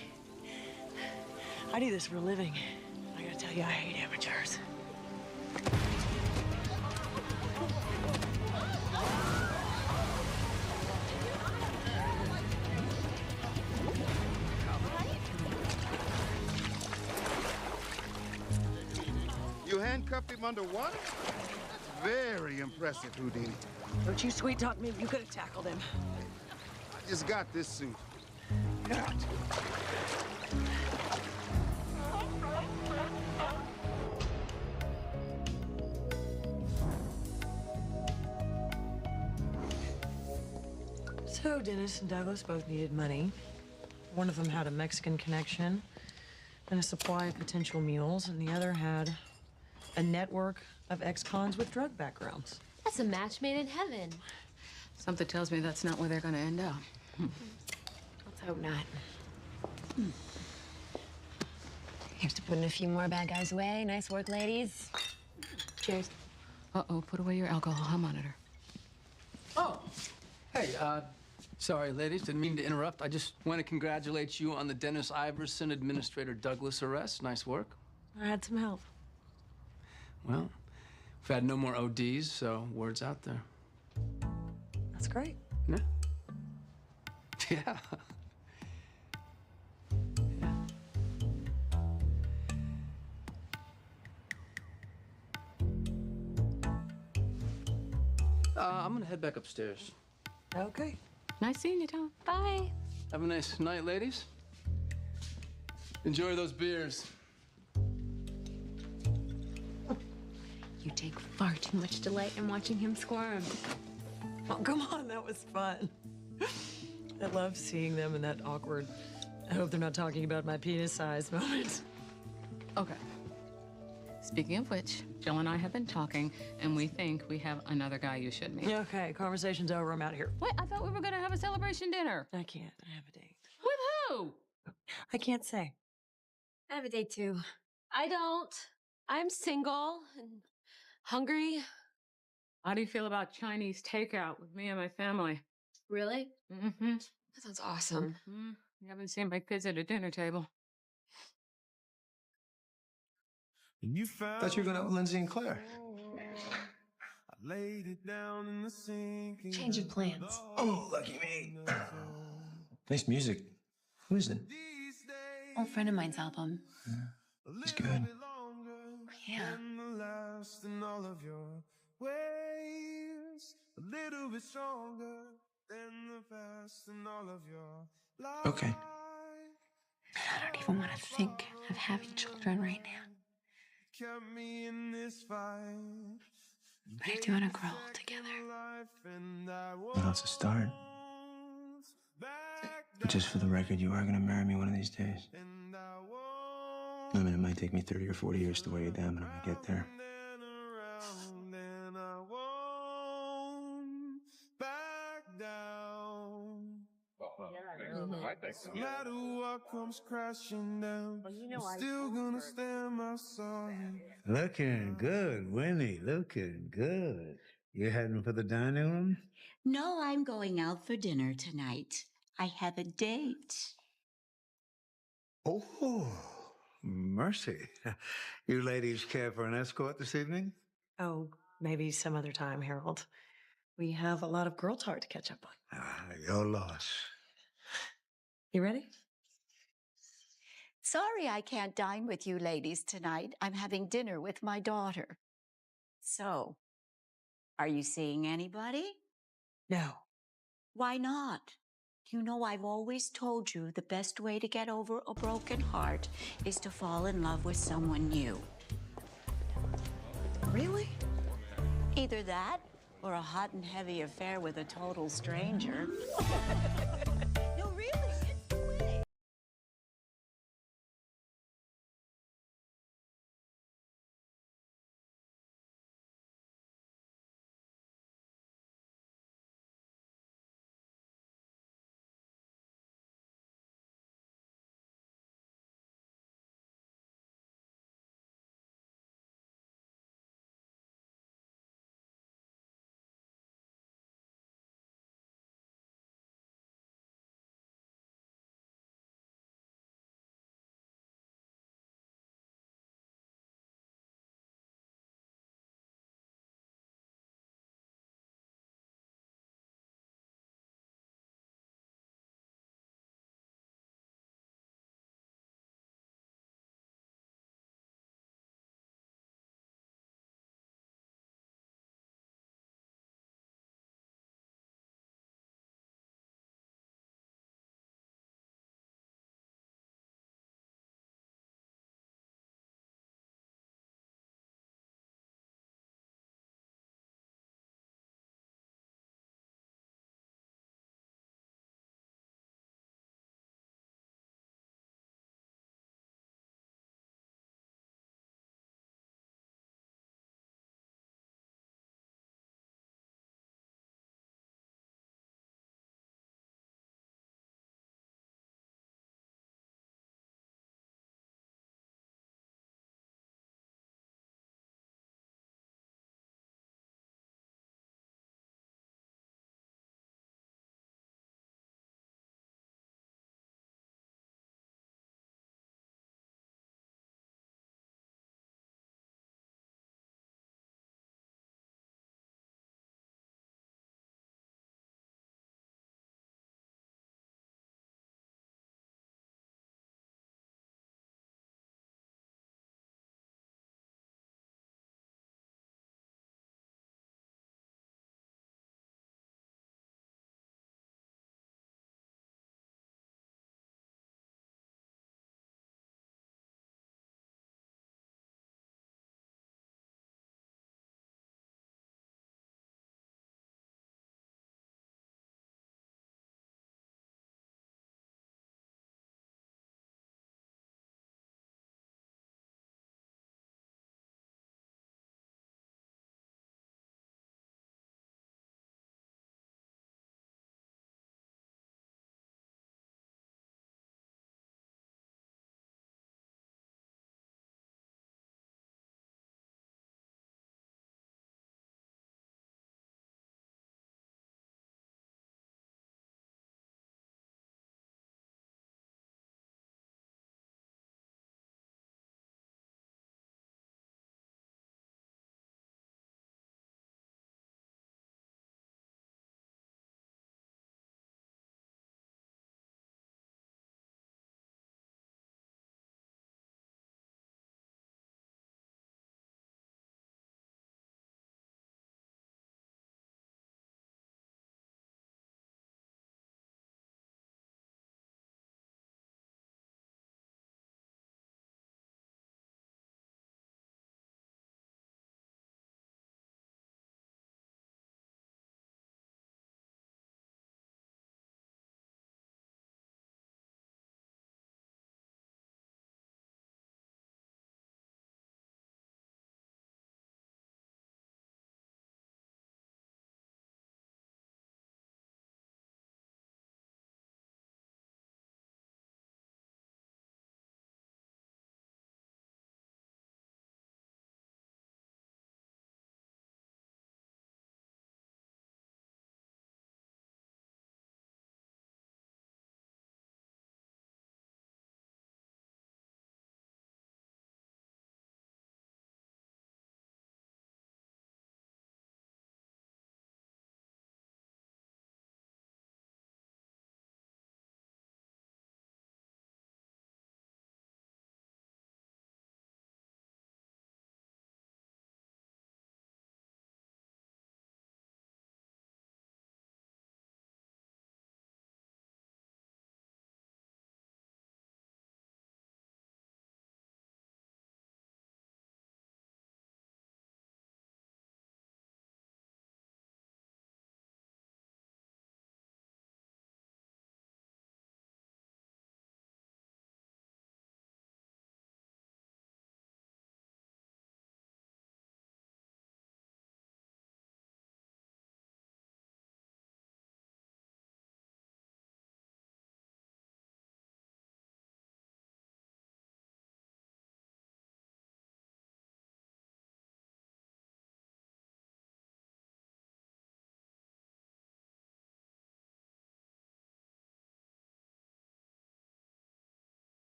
I do this for a living. I gotta tell you, I hate amateurs. You handcuffed him underwater? Very impressive, Houdini. Don't you sweet talk me. You could have tackled him. I just got this suit. not. So Dennis and Douglas both needed money. One of them had a Mexican connection and a supply of potential mules, and the other had a network of ex-cons with drug backgrounds. That's a match made in heaven. Something tells me that's not where they're gonna end up. Let's hope not. Here's to putting a few more bad guys away. Nice work, ladies. Cheers. Uh-oh, put away your alcohol. I'll monitor. Oh, hey, sorry, ladies, didn't mean to interrupt. I just want to congratulate you on the Dennis Iverson, Administrator Douglas arrest. Nice work. I had some help. Well, we've had no more ODs, so word's out there. That's great. Yeah. Yeah. I'm gonna head back upstairs. Okay. Nice seeing you, Tom. Bye. Have a nice night, ladies. Enjoy those beers. You take far too much delight in watching him squirm. Oh, come on, that was fun. I love seeing them in that awkward, I hope they're not talking about my penis size moment. Okay. Speaking of which, Jill and I have been talking, and we think we have another guy you should meet. Okay, conversation's over. I'm out of here. What? I thought we were gonna have a celebration dinner. I can't. I have a date. With who? I can't say. I have a date too. I don't. I'm single and hungry. How do you feel about Chinese takeout with me and my family? Really? Mm-hmm. That sounds awesome. Mm-hmm. You haven't seen my kids at a dinner table. Thought you were going out with Lindsay and Claire. Change of plans. Oh, lucky me. Nice music. Who is it? Old friend of mine's album. It's good. Yeah. Okay. I don't even want to think of having children right now. But I do want to grow old together. Well, it's a start. But just for the record, you are going to marry me one of these days. I mean, it might take me 30 or 40 years to weigh you down, but I'm going to get there. No matter what comes crashing down, I'm still gonna stand my side. Looking good, Winnie. Looking good. You heading for the dining room? No, I'm going out for dinner tonight. I have a date. Oh, mercy. You ladies care for an escort this evening? Oh, maybe some other time, Harold. We have a lot of girl talk to catch up on. Your loss. You ready? Sorry I can't dine with you ladies tonight. I'm having dinner with my daughter. So, are you seeing anybody? No. Why not? You know, I've always told you the best way to get over a broken heart is to fall in love with someone new. Really? Either that or a hot and heavy affair with a total stranger.